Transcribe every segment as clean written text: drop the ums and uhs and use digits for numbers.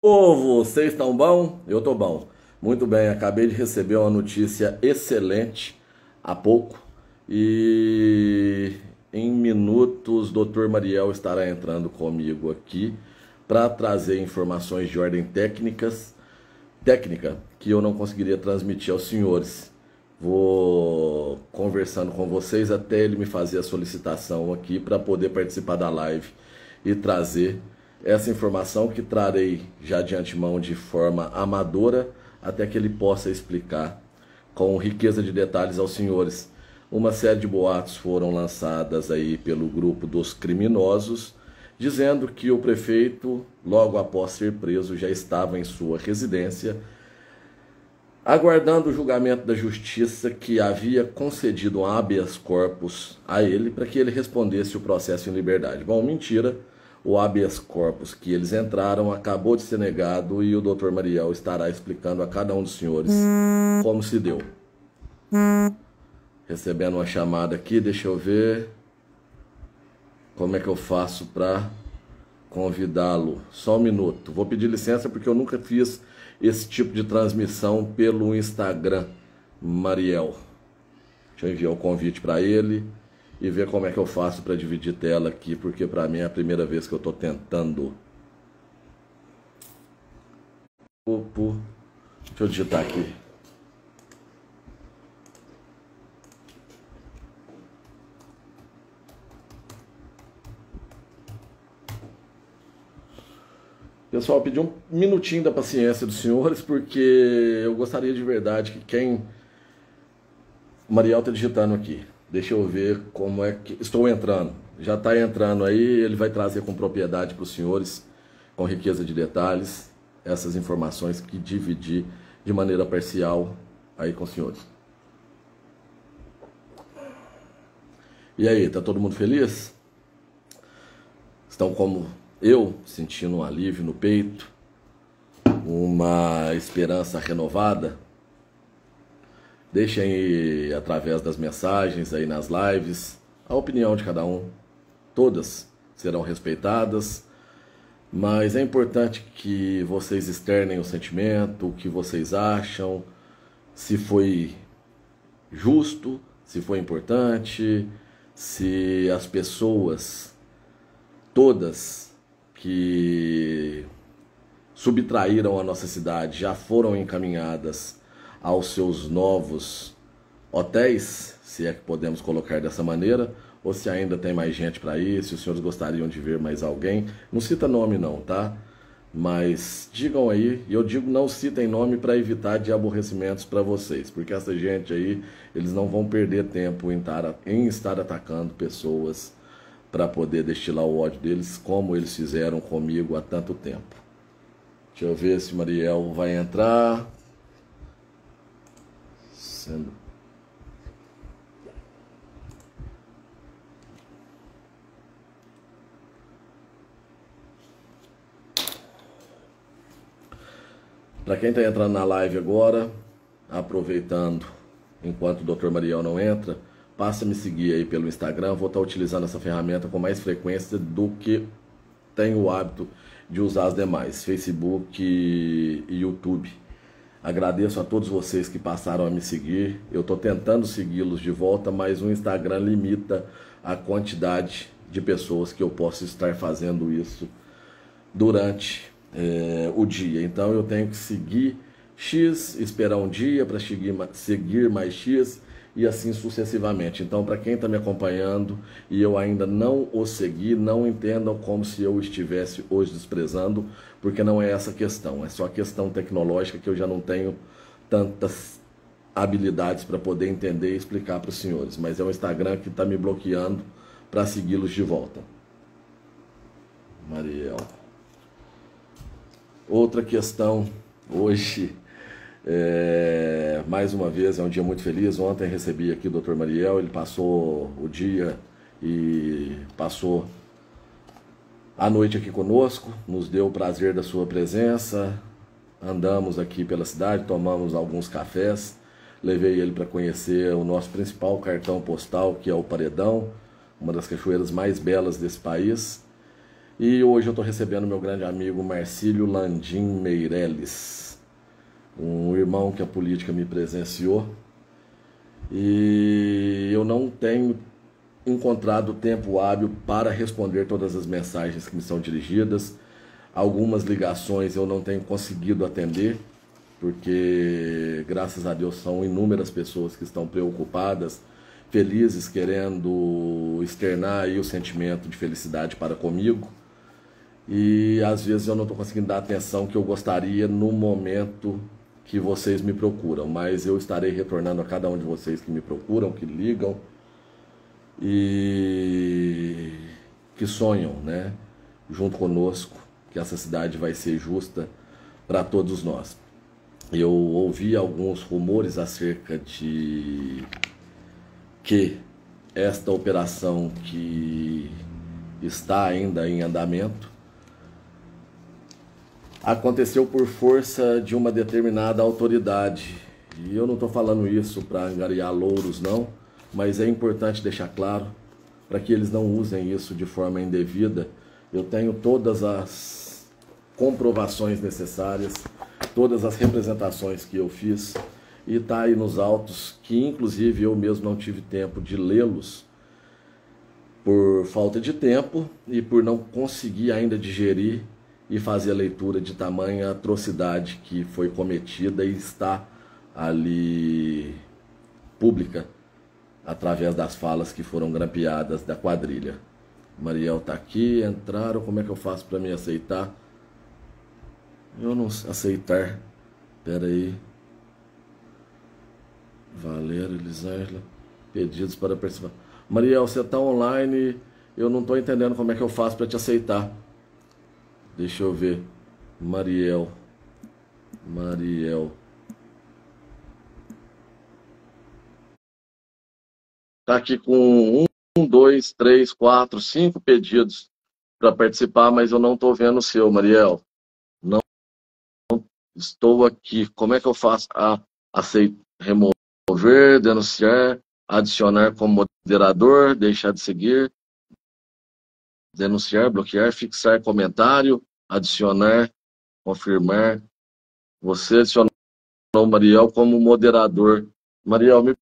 Povo, vocês estão bom? Eu tô bom. Muito bem, acabei de receber uma notícia excelente há pouco e em minutos o Dr. Mariel estará entrando comigo aqui para trazer informações de ordem técnica que eu não conseguiria transmitir aos senhores. Vou conversando com vocês até ele me fazer a solicitação aqui para poder participar da live e trazer essa informação que trarei já de antemão de forma amadora, até que ele possa explicar com riqueza de detalhes aos senhores. Uma série de boatos foram lançadas aí pelo grupo dos criminosos, dizendo que o prefeito, logo após ser preso, já estava em sua residência, aguardando o julgamento da justiça, que havia concedido um habeas corpus a ele para que ele respondesse o processo em liberdade. Bom, mentira. O habeas corpus que eles entraram acabou de ser negado e o Dr. Mariel estará explicando a cada um dos senhores como se deu. Recebendo uma chamada aqui, deixa eu ver como é que eu faço para convidá-lo. Só um minuto. Vou pedir licença porque eu nunca fiz esse tipo de transmissão pelo Instagram, Mariel. Deixa eu enviar o convite para ele e ver como é que eu faço para dividir tela aqui, porque para mim é a primeira vez que eu estou tentando. Deixa eu digitar aqui. Pessoal, pedi um minutinho da paciência dos senhores, porque eu gostaria de verdade que quem... O Mariel está digitando aqui. Deixa eu ver como é que... Estou entrando. Já está entrando aí. Ele vai trazer com propriedade para os senhores, com riqueza de detalhes, essas informações que dividi de maneira parcial aí com os senhores. E aí, tá todo mundo feliz? Estão como eu, sentindo um alívio no peito, uma esperança renovada? Deixem aí, através das mensagens aí nas lives, a opinião de cada um. Todas serão respeitadas, mas é importante que vocês externem o sentimento, o que vocês acham, se foi justo, se foi importante, se as pessoas todas que subtraíram a nossa cidade já foram encaminhadas aos seus novos hotéis, se é que podemos colocar dessa maneira, ou se ainda tem mais gente para ir, se os senhores gostariam de ver mais alguém. Não cita nome não, tá? Mas digam aí, e eu digo não citem nome para evitar de aborrecimentos para vocês, porque essa gente aí, eles não vão perder tempo em estar atacando pessoas para poder destilar o ódio deles, como eles fizeram comigo há tanto tempo. Deixa eu ver se Mariel vai entrar. Para quem está entrando na live agora, aproveitando enquanto o Dr. Mariel não entra, passa a me seguir aí pelo Instagram. Vou estar utilizando essa ferramenta com mais frequência do que tenho o hábito de usar as demais, Facebook e YouTube. Agradeço a todos vocês que passaram a me seguir. Eu estou tentando segui-los de volta, mas o Instagram limita a quantidade de pessoas que eu posso estar fazendo isso durante o dia. Então eu tenho que seguir X, esperar um dia para seguir mais X e assim sucessivamente. Então, para quem está me acompanhando e eu ainda não o segui, não entendam como se eu estivesse hoje desprezando, porque não é essa a questão. É só a questão tecnológica que eu já não tenho tantas habilidades para poder entender e explicar para os senhores. Mas é o Instagram que está me bloqueando para segui-los de volta. Mariel. Outra questão hoje... mais uma vez, é um dia muito feliz. Ontem recebi aqui o Dr. Mariel, ele passou o dia e passou a noite aqui conosco, nos deu o prazer da sua presença, andamos aqui pela cidade, tomamos alguns cafés, levei ele para conhecer o nosso principal cartão postal, que é o Paredão, uma das cachoeiras mais belas desse país, E hoje eu estou recebendo meu grande amigo Marcílio Landim Meirelles, um irmão que a política me presenciou. E eu não tenho encontrado tempo hábil para responder todas as mensagens que me são dirigidas. Algumas ligações eu não tenho conseguido atender, porque graças a Deus são inúmeras pessoas que estão preocupadas, felizes, querendo externar aí o sentimento de felicidade para comigo. E às vezes eu não estou conseguindo dar a atenção que eu gostaria no momento que vocês me procuram, mas eu estarei retornando a cada um de vocês que me procuram, que ligam e que sonham, né, junto conosco, que essa cidade vai ser justa para todos nós. Eu ouvi alguns rumores acerca de que esta operação que está ainda em andamento aconteceu por força de uma determinada autoridade. E eu não estou falando isso para angariar louros, não, mas é importante deixar claro para que eles não usem isso de forma indevida. Eu tenho todas as comprovações necessárias, todas as representações que eu fiz, e está aí nos autos, que inclusive eu mesmo não tive tempo de lê-los, por falta de tempo e por não conseguir ainda digerir e fazer a leitura de tamanha atrocidade que foi cometida e está ali pública através das falas que foram grampeadas da quadrilha. Mariel tá aqui, entraram, como é que eu faço para me aceitar? Eu não aceitar. Pera aí. Valéria, Elisângela, pedidos para participar. Mariel, você tá online, eu não tô entendendo como é que eu faço para te aceitar. Deixa eu ver. Mariel. Tá aqui com um, dois, três, quatro, cinco pedidos para participar, mas eu não tô vendo o seu, Mariel. Não estou aqui. Como é que eu faço? Aceitar, remover, denunciar, adicionar como moderador, deixar de seguir, denunciar, bloquear, fixar comentário, adicionar, confirmar. Você adicionou o Mariel como moderador. Mariel, me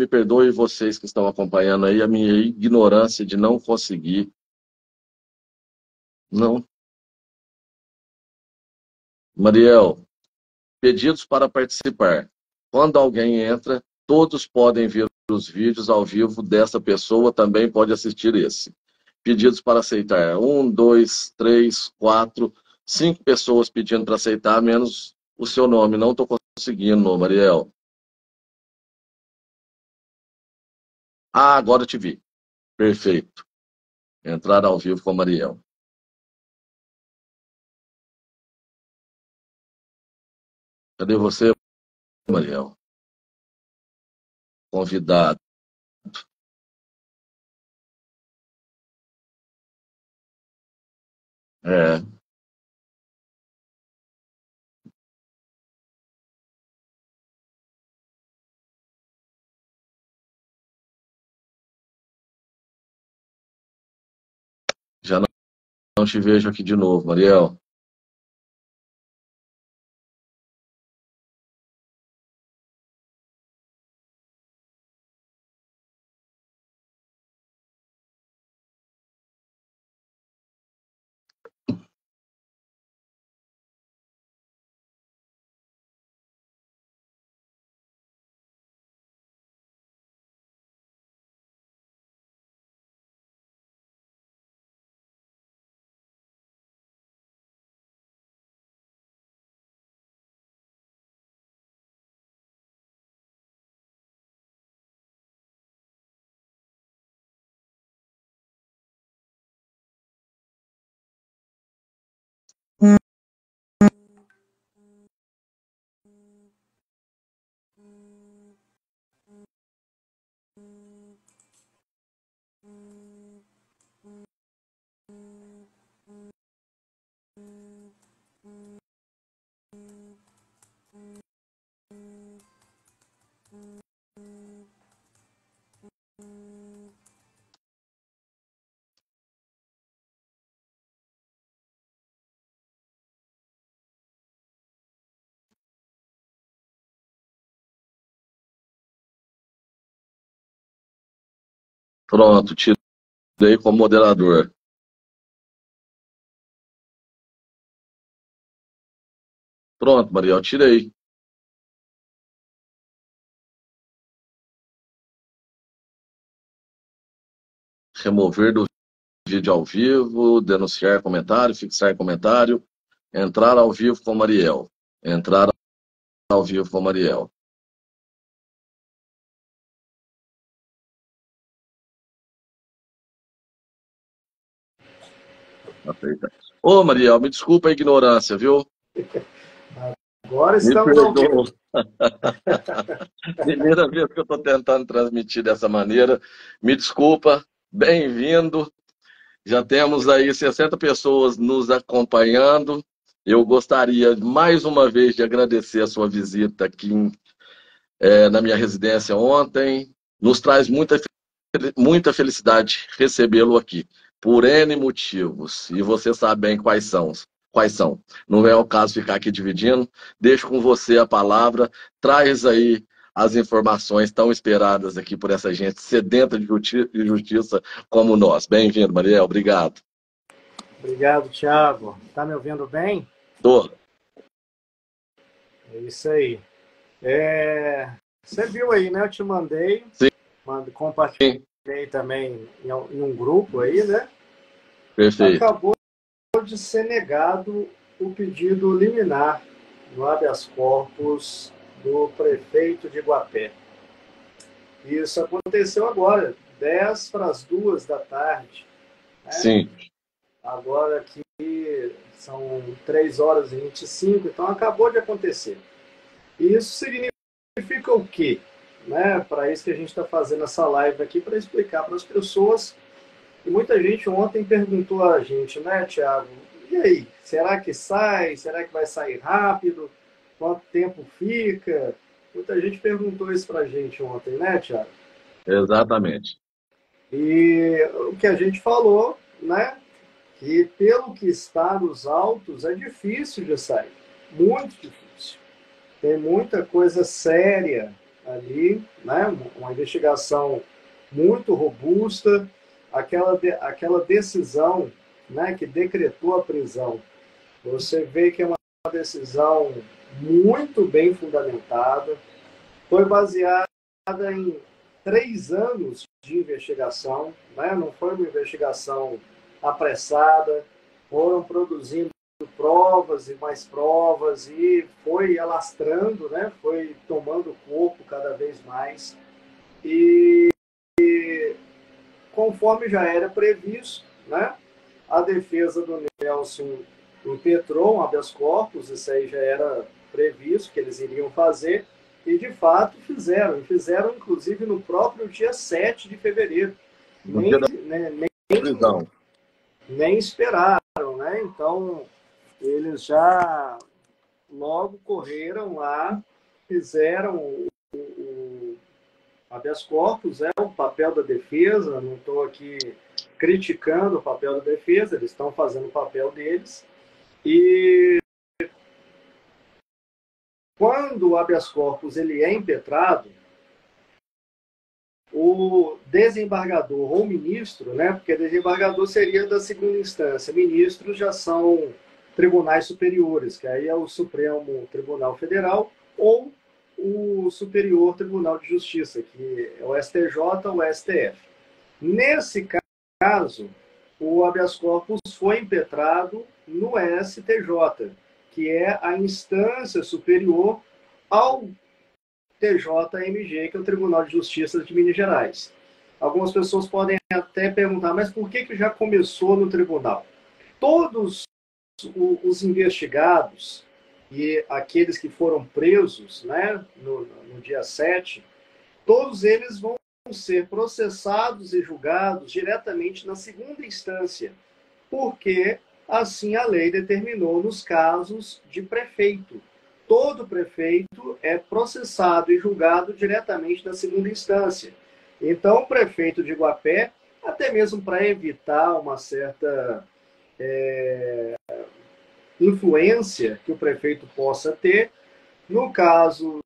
perdoe vocês que estão acompanhando aí a minha ignorância de não conseguir. Não. Mariel, pedidos para participar. Quando alguém entra, todos podem ver os vídeos ao vivo dessa pessoa, também pode assistir esse. Pedidos para aceitar. Um, dois, três, quatro, cinco pessoas pedindo para aceitar, menos o seu nome. Não estou conseguindo, Mariel. Ah, agora eu te vi. Perfeito. Entrar ao vivo com Mariel. Cadê você, Mariel? Convidado. É, já não te vejo aqui de novo, Mariel. Pronto, tirei como moderador. Pronto, Mariel, tirei. Remover do vídeo ao vivo, denunciar comentário, fixar comentário, entrar ao vivo com Mariel. Entrar ao vivo com Mariel. Aceita. Ô, Mariel, me desculpa a ignorância, viu? Agora Me estamos ao vivo. perdoa. Primeira vez que eu estou tentando transmitir dessa maneira. Me desculpa, bem-vindo. Já temos aí 60 pessoas nos acompanhando. Eu gostaria, mais uma vez, de agradecer a sua visita aqui na minha residência ontem. Nos traz muita felicidade recebê-lo aqui, por N motivos. E você sabe bem quais são. Quais são. Não é o caso ficar aqui dividindo. Deixo com você a palavra. Traz aí as informações tão esperadas aqui por essa gente sedenta de justiça como nós. Bem-vindo, Mariel. Obrigado. Obrigado, Thiago. Tá me ouvindo bem? Tô. É isso aí. Você viu aí, né? Eu te mandei. Sim. Compartilhei também em um grupo aí, né? Perfeito. Acabou de ser negado o pedido liminar no habeas corpus do prefeito de Guapé. Isso aconteceu agora, 10 para as 2 da tarde. Né? Sim. Agora aqui são 3h25, então acabou de acontecer. E isso significa o quê? Né? Para isso que a gente está fazendo essa live aqui, para explicar para as pessoas. E muita gente ontem perguntou a gente, né, Thiago? E aí, será que sai? Será que vai sair rápido? Quanto tempo fica? Muita gente perguntou isso para a gente ontem, né, Thiago? Exatamente. E o que a gente falou, né? Que pelo que está nos autos é difícil de sair, muito difícil. Tem muita coisa séria ali, né? Uma investigação muito robusta, aquela decisão, né, que decretou a prisão. Você vê que é uma decisão muito bem fundamentada, foi baseada em 3 anos de investigação, né? Não foi uma investigação apressada, foram produzindo provas e mais provas e foi alastrando, né? Foi tomando corpo cada vez mais e conforme já era previsto, né? A defesa do Nelson impetrou um habeas corpus, isso aí já era previsto que eles iriam fazer e de fato fizeram, e fizeram inclusive no próprio dia 7 de fevereiro. Nem esperaram, né? Então, eles já logo correram lá, fizeram o habeas corpus, é o papel da defesa, não estou aqui criticando o papel da defesa, eles estão fazendo o papel deles. E quando o habeas corpus ele é impetrado, o desembargador ou ministro, né, porque desembargador seria da segunda instância, ministros já são tribunais superiores, que aí é o Supremo Tribunal Federal ou o Superior Tribunal de Justiça, que é o STJ ou o STF. Nesse caso, o habeas corpus foi impetrado no STJ, que é a instância superior ao TJMG, que é o Tribunal de Justiça de Minas Gerais. Algumas pessoas podem até perguntar, mas por que já começou no tribunal? Todos os investigados e aqueles que foram presos, né, no dia 7, todos eles vão ser processados e julgados diretamente na segunda instância, porque assim a lei determinou nos casos de prefeito. Todo prefeito é processado e julgado diretamente na segunda instância. Então, o prefeito de Guapé, até mesmo para evitar uma certa influência que o prefeito possa ter, no caso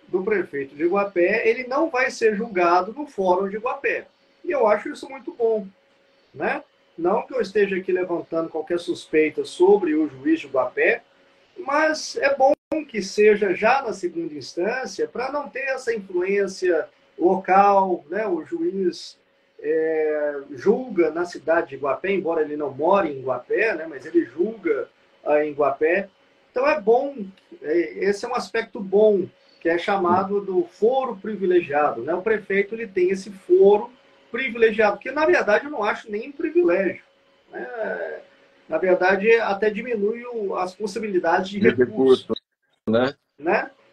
do prefeito de Guapé, ele não vai ser julgado no Fórum de Guapé. E eu acho isso muito bom, né? Não que eu esteja aqui levantando qualquer suspeita sobre o juiz de Guapé, mas é bom que seja já na segunda instância, para não ter essa influência local, né? O juiz julga na cidade de Guapé, embora ele não more em Guapé, né? Mas ele julga em Guapé. Então é bom, esse é um aspecto bom, que é chamado do foro privilegiado, né? O prefeito ele tem esse foro privilegiado, que na verdade eu não acho nem um privilégio, né? Na verdade, até diminui as possibilidades de recurso, né?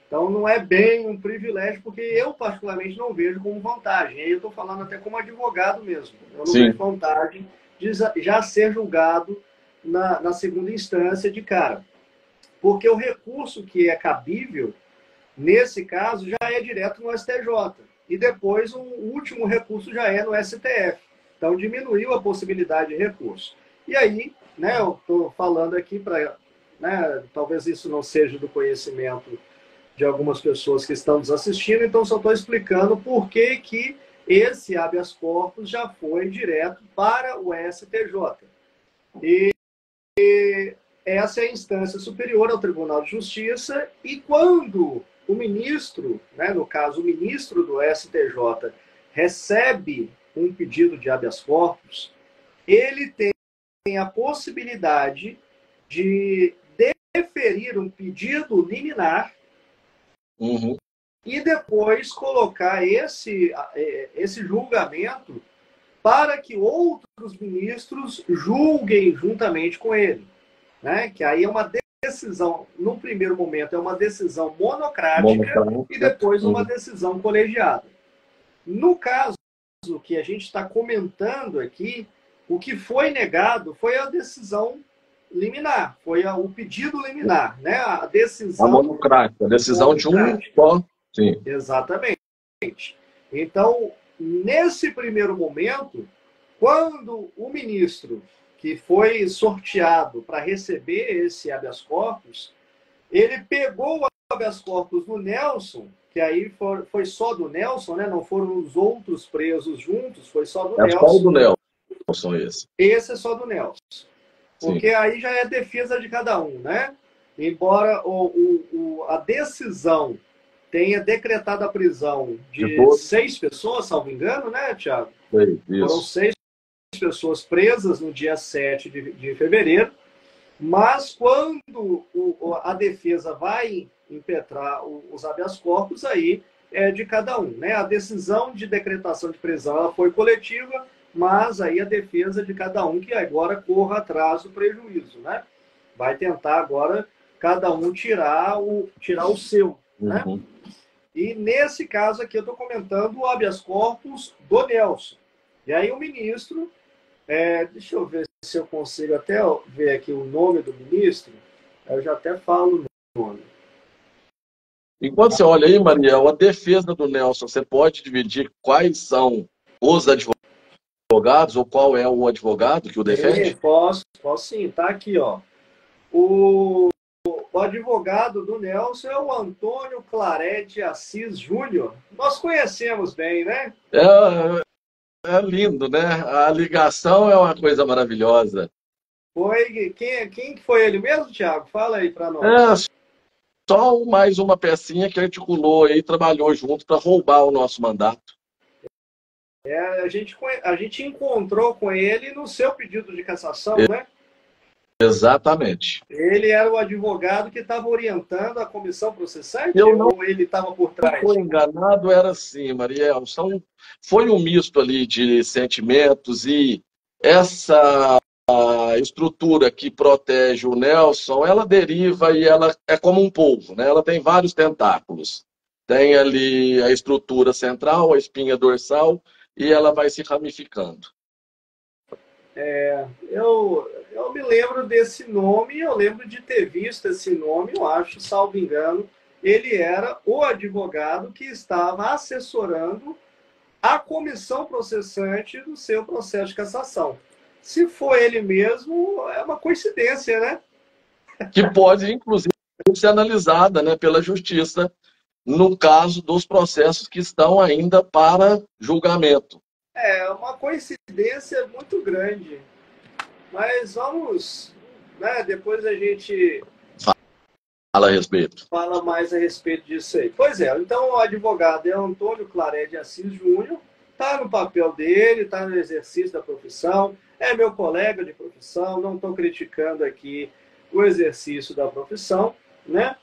Então, não é bem um privilégio, porque eu, particularmente, não vejo como vantagem. Aí eu estou falando até como advogado mesmo. Eu não vejo vantagem de já ser julgado na segunda instância de cara. Porque o recurso que é cabível, nesse caso, já é direto no STJ. E depois, o último recurso já é no STF. Então, diminuiu a possibilidade de recurso. E aí, né, eu estou falando aqui para... Né, talvez isso não seja do conhecimento de algumas pessoas que estão nos assistindo, então só estou explicando por que que esse habeas corpus já foi direto para o STJ. E essa é a instância superior ao Tribunal de Justiça, e quando o ministro, né, no caso o ministro do STJ, recebe um pedido de habeas corpus, ele tem a possibilidade de deferir um pedido liminar e depois colocar esse julgamento para que outros ministros julguem juntamente com ele, né? Que aí é uma decisão, no primeiro momento é uma decisão monocrática e depois uma decisão colegiada. No caso que a gente está comentando aqui, o que foi negado foi a decisão liminar, foi o pedido liminar, né? A decisão... A monocrática, a decisão de um só. Sim. Exatamente. Então, nesse primeiro momento, quando o ministro que foi sorteado para receber esse habeas corpus, ele pegou o habeas corpus do Nelson, que aí foi só do Nelson, né? Não foram os outros presos juntos, foi só do Nelson. É só do Nelson esse. Esse é só do Nelson. Porque aí já é defesa de cada um, né? Embora a decisão tenha decretado a prisão de 6 pessoas, salvo engano, né, Tiago? Foram 6 pessoas presas no dia 7 de fevereiro, mas quando a defesa vai impetrar os habeas corpus, aí é de cada um, né? A decisão de decretação de prisão ela foi coletiva, mas aí a defesa de cada um que agora corra atrás do prejuízo, né? Vai tentar agora cada um tirar o seu, né? E nesse caso aqui eu estou comentando o habeas corpus do Nelson. E aí o ministro, deixa eu ver se eu consigo até ver aqui o nome do ministro, eu já até falo o nome. Enquanto você olha aí, Mariel, a defesa do Nelson, você pode dividir quais são os advogados ou qual é o advogado que o defende? Posso sim, tá aqui, ó. O advogado do Nelson é o Antônio Clarete Assis Júnior. Nós conhecemos bem, né? É lindo, né? A ligação é uma coisa maravilhosa. Quem foi ele mesmo, Thiago? Fala aí para nós. Só mais uma pecinha que articulou aí, trabalhou junto para roubar o nosso mandato. A gente encontrou com ele no seu pedido de cassação, né? Exatamente. Ele era o advogado que estava orientando a comissão processante ou ele estava por trás? Se eu não estou enganado, era assim, Mariel. Foi um misto ali de sentimentos e essa estrutura que protege o Nelson, ela deriva e ela é como um polvo, né? Ela tem vários tentáculos. Tem ali a estrutura central, a espinha dorsal, e ela vai se ramificando. Eu me lembro desse nome, eu lembro de ter visto esse nome, eu acho, salvo engano, ele era o advogado que estava assessorando a comissão processante do seu processo de cassação. Se for ele mesmo, é uma coincidência, né? Que pode, inclusive, ser analisada, né, pela justiça no caso dos processos que estão ainda para julgamento. É uma coincidência muito grande. Mas vamos, né, depois a gente Fala a respeito. fala mais a respeito disso aí. Pois é, então o advogado é Antônio Claré de Assis Júnior, está no papel dele, está no exercício da profissão, é meu colega de profissão, não estou criticando aqui o exercício da profissão, né?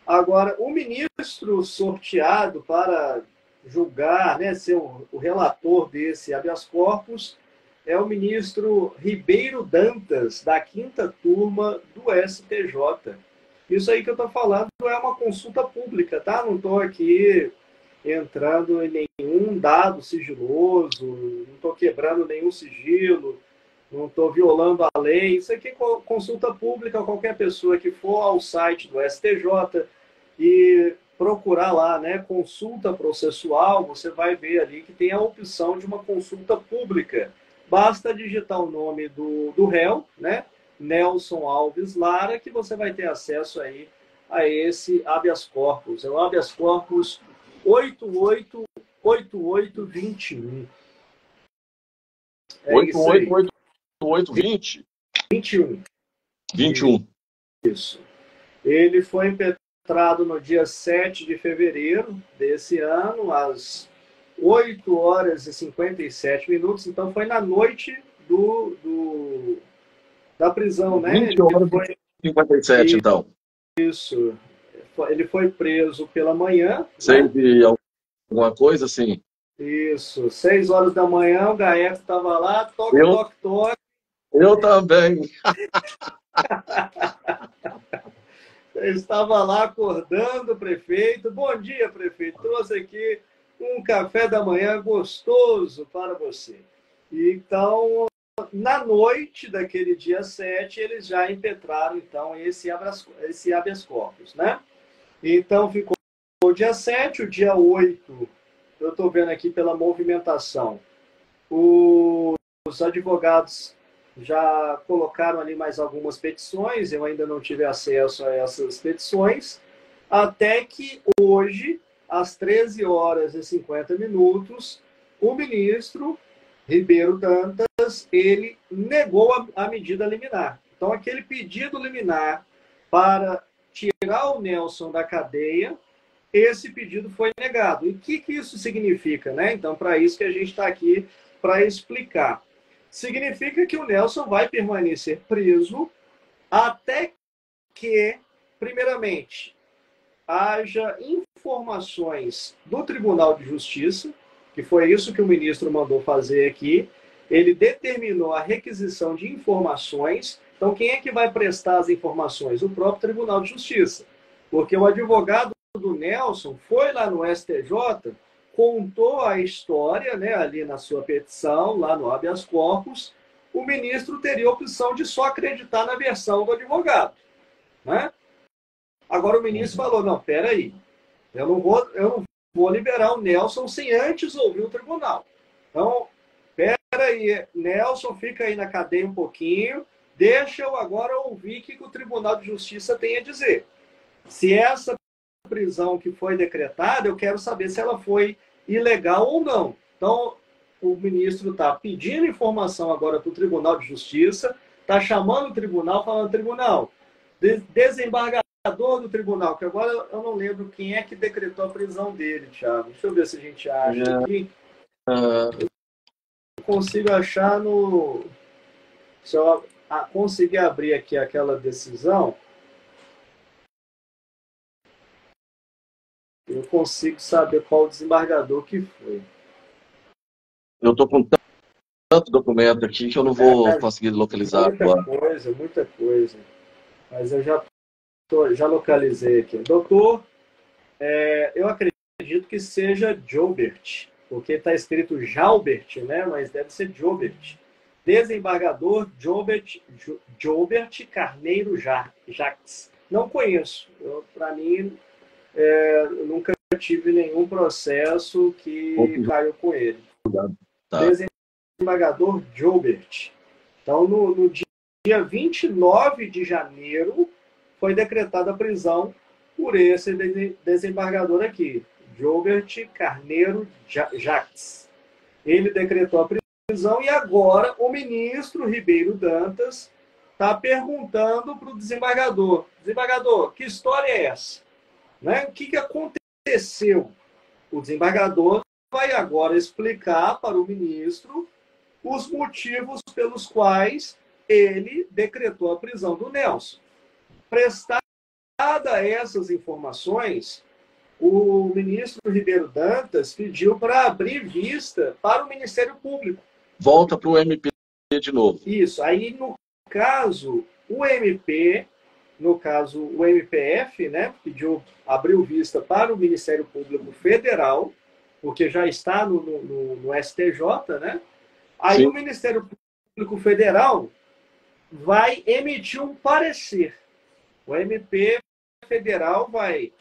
Agora, o ministro sorteado para julgar, né, ser o relator desse habeas corpus, é o ministro Ribeiro Dantas, da quinta turma do STJ. Isso aí que eu estou falando é uma consulta pública, tá? Não estou aqui entrando em nenhum dado sigiloso, não estou quebrando nenhum sigilo, não estou violando a lei. Isso aqui é consulta pública. Qualquer pessoa que for ao site do STJ e procurar lá, né, consulta processual, você vai ver ali que tem a opção de uma consulta pública. Basta digitar o nome do réu, né, Nelson Alves Lara, que você vai ter acesso aí a esse habeas corpus. É o habeas corpus 888821. É isso aí. 888820? 21. 21. Isso. Ele foi impetrado no dia 7 de fevereiro desse ano, às 8 horas e 57 minutos. Então, foi na noite da prisão, né? 20 horas e 57, então. Isso. Ele foi preso pela manhã. Sei né? de alguma coisa, assim. Isso. 6 horas da manhã, o Gaeta estava lá, toque, toque, toque. Eu também. Eu estava lá acordando o prefeito. Bom dia, prefeito. Trouxe aqui um café da manhã gostoso para você. Então, na noite daquele dia 7, eles já impetraram então esse habeas corpus, né? Então, ficou o dia 7, o dia 8, eu estou vendo aqui pela movimentação. Os advogados já colocaram ali mais algumas petições, eu ainda não tive acesso a essas petições, até que hoje, às 13 horas e 50 minutos, o ministro Ribeiro Dantas, ele negou a medida liminar. Então, aquele pedido liminar para tirar o Nelson da cadeia, esse pedido foi negado. E o que isso significa, né? Então, para isso que a gente está aqui para explicar. Significa que o Nelson vai permanecer preso até que, primeiramente, haja informações do Tribunal de Justiça, que foi isso que o ministro mandou fazer aqui. Ele determinou a requisição de informações. Então, quem é que vai prestar as informações? O próprio Tribunal de Justiça. Porque o advogado do Nelson foi lá no STJ, contou a história, né, ali na sua petição, lá no habeas corpus. O ministro teria a opção de só acreditar na versão do advogado, né? Agora o ministro falou, não, peraí, eu não vou liberar o Nelson sem antes ouvir o tribunal. Então, peraí, Nelson, fica aí na cadeia um pouquinho, deixa eu agora ouvir o que o Tribunal de Justiça tem a dizer. Se essa prisão que foi decretada, eu quero saber se ela foi ilegal ou não. Então, o ministro está pedindo informação agora para o Tribunal de Justiça, está chamando o tribunal, falando, tribunal, desembargador do tribunal, que agora eu não lembro quem é que decretou a prisão dele, Thiago. Deixa eu ver se a gente acha aqui. Eu consigo achar no... Se eu conseguir abrir aqui aquela decisão, eu consigo saber qual o desembargador que foi. Eu estou com tanto documento aqui que eu não vou conseguir localizar agora. Muita coisa. Mas eu já localizei aqui. Doutor, eu acredito que seja Jobert, porque está escrito Jalbert, né? Mas deve ser Jobert. Desembargador Jobert Carneiro Jacques. Não conheço. Para mim, eu nunca tive nenhum processo que caiu com ele. Tá. Desembargador Jobert. Então, no dia 29 de janeiro, foi decretada a prisão por esse desembargador aqui, Jobert Carneiro Jacques. Ele decretou a prisão e agora o ministro Ribeiro Dantas está perguntando para o desembargador: desembargador, que história é essa? Né? O que aconteceu? O desembargador vai agora explicar para o ministro os motivos pelos quais ele decretou a prisão do Nelson. Prestada essas informações, o ministro Ribeiro Dantas pediu para abrir vista para o Ministério Público. Volta para o MP de novo. Isso. Aí, no caso, o MP, no caso, o MPF, né, abriu vista para o Ministério Público Federal, porque já está no STJ, né? Aí Sim. O Ministério Público Federal vai emitir um parecer. O MP Federal vai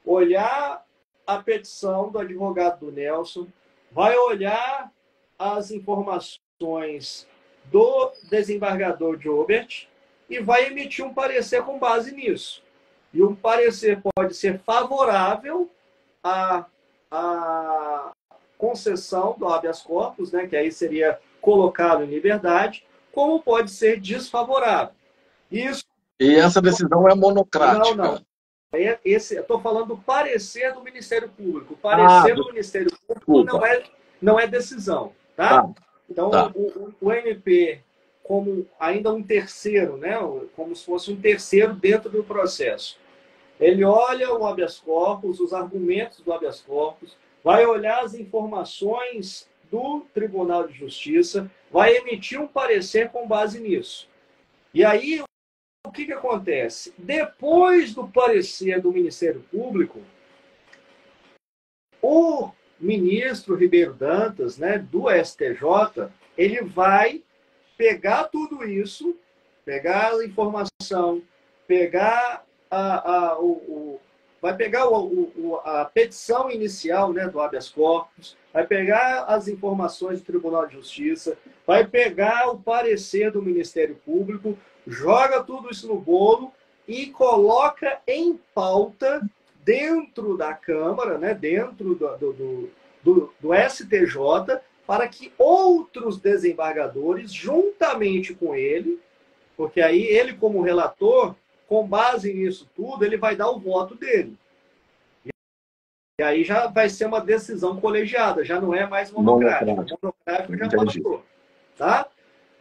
olhar a petição do advogado do Nelson, vai olhar as informações do desembargador Jobert e vai emitir um parecer com base nisso. E um parecer pode ser favorável à concessão do habeas corpus, né, que aí seria colocado em liberdade, como pode ser desfavorável. Isso. E essa decisão é monocrática? Não. Eu estou falando do parecer do Ministério Público. O parecer do Ministério Público não é decisão. Tá? Então, o MP, como ainda um terceiro, né, como se fosse um terceiro dentro do processo, ele olha o habeas corpus, os argumentos do habeas corpus, vai olhar as informações do Tribunal de Justiça, vai emitir um parecer com base nisso. E aí, o que acontece? Depois do parecer do Ministério Público, o ministro Ribeiro Dantas, né, do STJ, ele vai pegar tudo isso, pegar a informação, pegar vai pegar a petição inicial, né, do habeas corpus, vai pegar as informações do Tribunal de Justiça, vai pegar o parecer do Ministério Público, joga tudo isso no bolo e coloca em pauta dentro da Câmara, né, dentro do STJ, para que outros desembargadores, juntamente com ele, porque aí ele, como relator, com base nisso tudo, ele vai dar o voto dele. E aí já vai ser uma decisão colegiada, já não é mais monocrática. Monocrático já passou. Tá?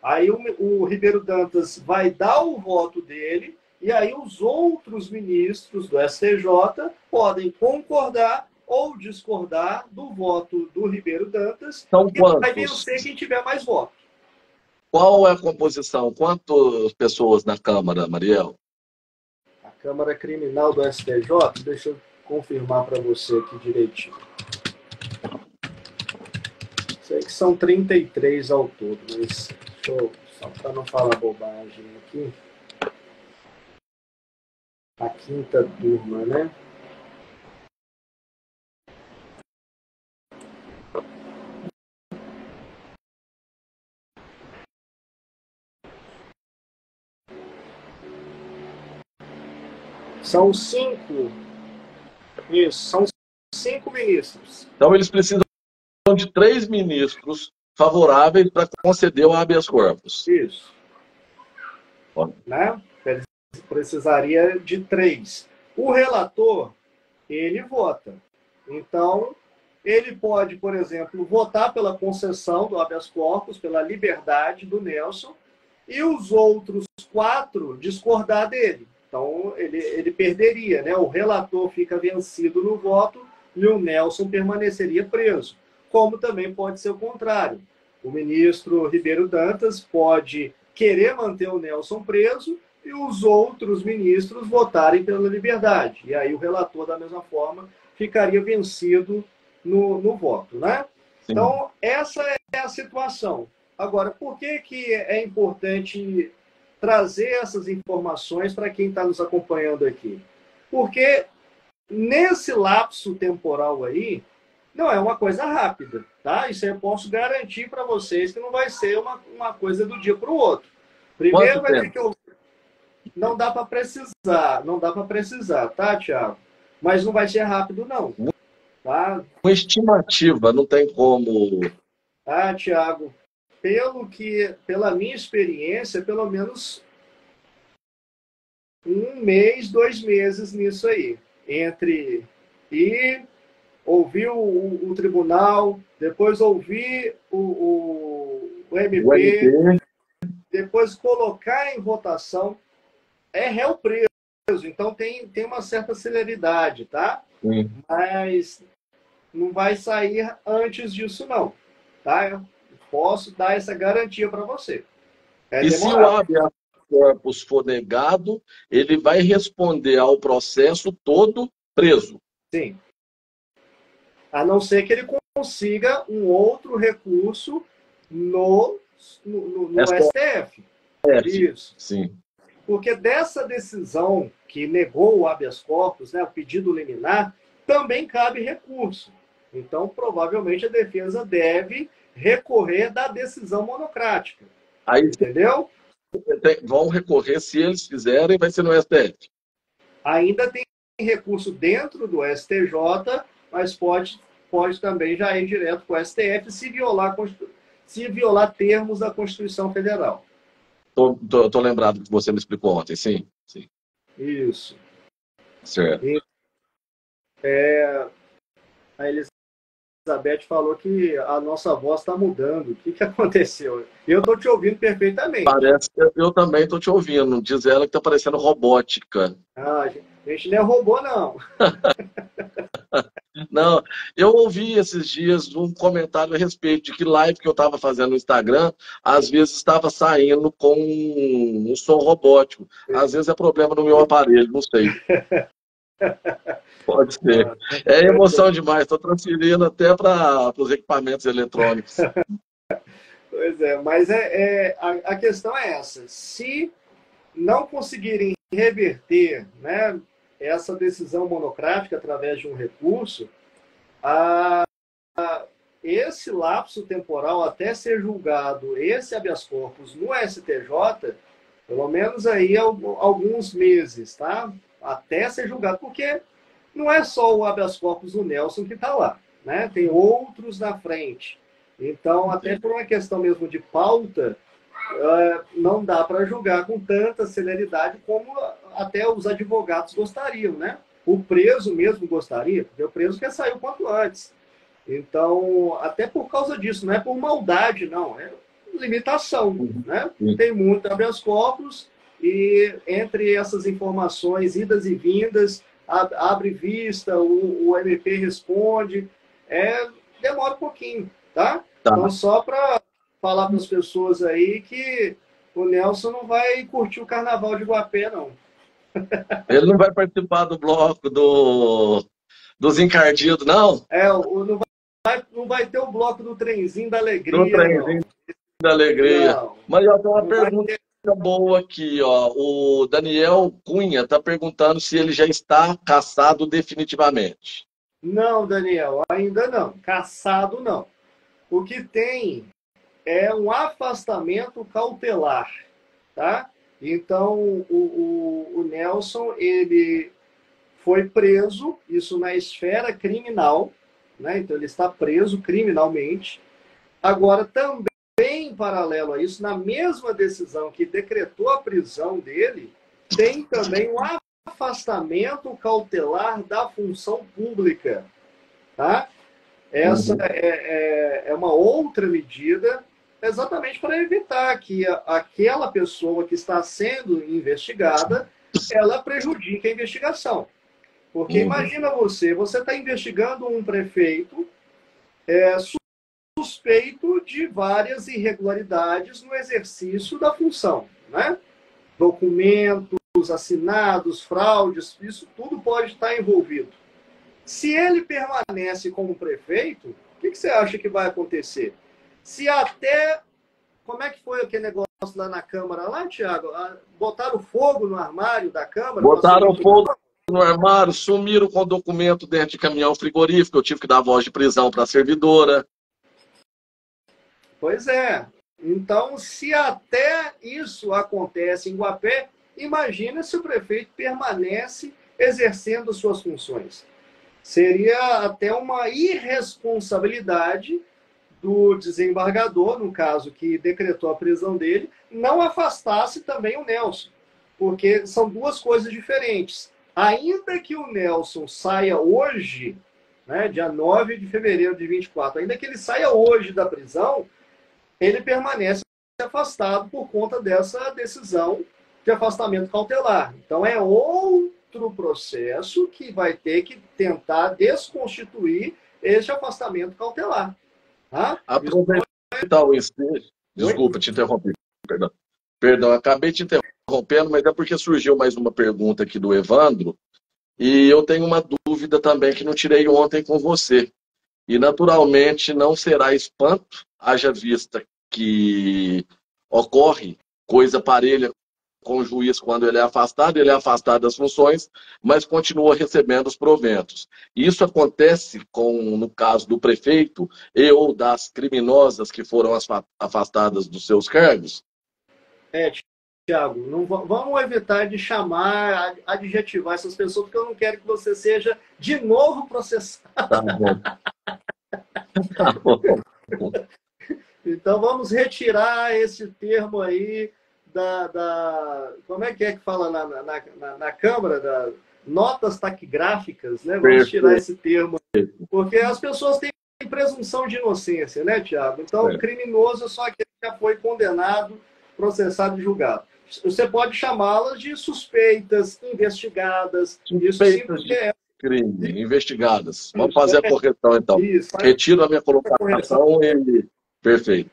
Aí o Ribeiro Dantas vai dar o voto dele, e aí os outros ministros do STJ podem concordar ou discordar do voto do Ribeiro Dantas, e vai vencer quem tiver mais votos. Qual é a composição? Quantas pessoas na Câmara, Mariel? A Câmara Criminal do STJ, deixa eu confirmar para você aqui direitinho. Sei que são 33 ao todo, mas só para não falar bobagem aqui. A quinta turma, né? São 5. Isso, são 5 ministros. Então, eles precisam de 3 ministros favoráveis para conceder o habeas corpus. Isso. Né? Eles precisaria de 3. O relator, ele vota. Então, ele pode, por exemplo, votar pela concessão do habeas corpus, pela liberdade do Nelson, e os outros 4 discordar dele. Então, ele perderia, né? O relator fica vencido no voto e o Nelson permaneceria preso. Como também pode ser o contrário. O ministro Ribeiro Dantas pode querer manter o Nelson preso e os outros ministros votarem pela liberdade. E aí o relator, da mesma forma, ficaria vencido no voto, né? Sim. Então, essa é a situação. Agora, por que é importante trazer essas informações para quem está nos acompanhando aqui? Porque nesse lapso temporal aí, não é uma coisa rápida, tá? Isso eu posso garantir para vocês que não vai ser uma coisa do dia para o outro. Primeiro vai ter que não dá para precisar, tá, Thiago? Mas não vai ser rápido, não. Tá? Uma estimativa, não tem como Ah, Tiago, pela minha experiência, pelo menos 1 mês, 2 meses nisso aí. Entre ir, ouvir o tribunal, depois ouvir o O MP, MP, depois colocar em votação. É réu preso, então tem uma certa celeridade, tá? sim. Mas não vai sair antes disso, não. Tá? Eu posso dar essa garantia para você. É E se o demorado. habeas corpus for negado, ele vai responder ao processo todo preso. Sim. A não ser que ele consiga um outro recurso no STF. STF, Isso. sim. Porque dessa decisão que negou o habeas corpus, né, o pedido liminar, também cabe recurso. Então, provavelmente, a defesa deve recorrer da decisão monocrática. Aí Entendeu? vão recorrer, se eles fizerem, vai ser no STF. Ainda tem recurso dentro do STJ, mas pode também já ir direto para o STF se violar termos da Constituição Federal. Tô lembrado que você me explicou ontem, sim. Sim. Isso. Certo. E, a Elizabeth falou que a nossa voz está mudando. O que aconteceu? Eu estou te ouvindo perfeitamente. Parece que eu também estou te ouvindo. Diz ela que está parecendo robótica. Ah, a gente não é robô, não. Não, eu ouvi esses dias um comentário a respeito de que live que eu estava fazendo no Instagram, às vezes estava saindo com um som robótico. Às vezes é problema no meu aparelho, não sei. Pode ser. É emoção demais, estou transferindo até para os equipamentos eletrônicos. Pois é, mas a questão é essa. Se não conseguirem reverter, né, essa decisão monocrática através de um recurso, esse lapso temporal até ser julgado esse habeas corpus no STJ, pelo menos aí alguns meses, tá? Até ser julgado, porque não é só o habeas corpus do Nelson que está lá, né? Tem outros na frente. Então, até por uma questão mesmo de pauta, não dá para julgar com tanta celeridade como até os advogados gostariam, né? O preso mesmo gostaria, porque o preso quer sair o quanto antes. Então, até por causa disso, não é por maldade, não, é limitação, né? Tem muito habeas corpus e entre essas informações, idas e vindas, abre vista, o MP responde, demora um pouquinho, tá? Tá. Então, só para falar para as pessoas aí que o Nelson não vai curtir o Carnaval de Guapé, não. Ele não vai participar do bloco dos encardidos, não? Não vai ter o bloco do trenzinho da alegria, Do trenzinho da alegria. não. Mas eu tenho uma pergunta boa aqui, ó. O Daniel Cunha está perguntando se ele já está cassado definitivamente. Não, Daniel, ainda não. Cassado, não. O que tem é um afastamento cautelar, tá? Então, o Nelson, ele foi preso, isso na esfera criminal, né? Então, ele está preso criminalmente. Agora, também, em paralelo a isso, na mesma decisão que decretou a prisão dele, tem também um afastamento cautelar da função pública, tá? Essa é uma outra medida exatamente para evitar que aquela pessoa que está sendo investigada, ela prejudique a investigação. Porque imagina você está investigando um prefeito suspeito de várias irregularidades no exercício da função, né? Documentos assinados, fraudes, isso tudo pode estar envolvido. Se ele permanece como prefeito, o que você acha que vai acontecer? Se até... Como é que foi aquele negócio lá na Câmara, lá, Tiago? Botaram fogo no armário da Câmara? Botaram fogo no armário, sumiram com o documento dentro de caminhão frigorífico, eu tive que dar voz de prisão para a servidora. Pois é. Então, se até isso acontece em Guapé, imagina se o prefeito permanece exercendo suas funções. Seria até uma irresponsabilidade do desembargador, no caso que decretou a prisão dele, não afastasse também o Nelson, porque são duas coisas diferentes. Ainda que o Nelson saia hoje, né, dia 9 de fevereiro de 24, ainda que ele saia hoje da prisão, ele permanece afastado por conta dessa decisão de afastamento cautelar. Então, é outro processo que vai ter que tentar desconstituir esse afastamento cautelar. Tá? Aproveitar o ensejo. Desculpa, te interrompi. Perdão, acabei te interrompendo, mas é porque surgiu mais uma pergunta aqui do Evandro, e eu tenho uma dúvida também que não tirei ontem com você. E, naturalmente, não será espanto, haja vista que ocorre coisa parelha com o juiz quando ele é afastado das funções, mas continua recebendo os proventos. Isso acontece no caso do prefeito e ou das criminosas que foram afastadas dos seus cargos? Tiago, não vamos evitar de chamar, adjetivar essas pessoas, porque eu não quero que você seja de novo processado. Tá bom. Tá bom. Então vamos retirar esse termo aí como é que fala na Câmara, das notas taquigráficas, né? Vamos tirar esse termo, porque as pessoas têm presunção de inocência, né, Tiago? Então, criminoso é só aquele que já foi condenado, processado e julgado. Você pode chamá-las de suspeitas, investigadas, suspeitas de crime, investigadas. Vamos fazer a correção, então. Isso, retiro a minha colocação e... Perfeito.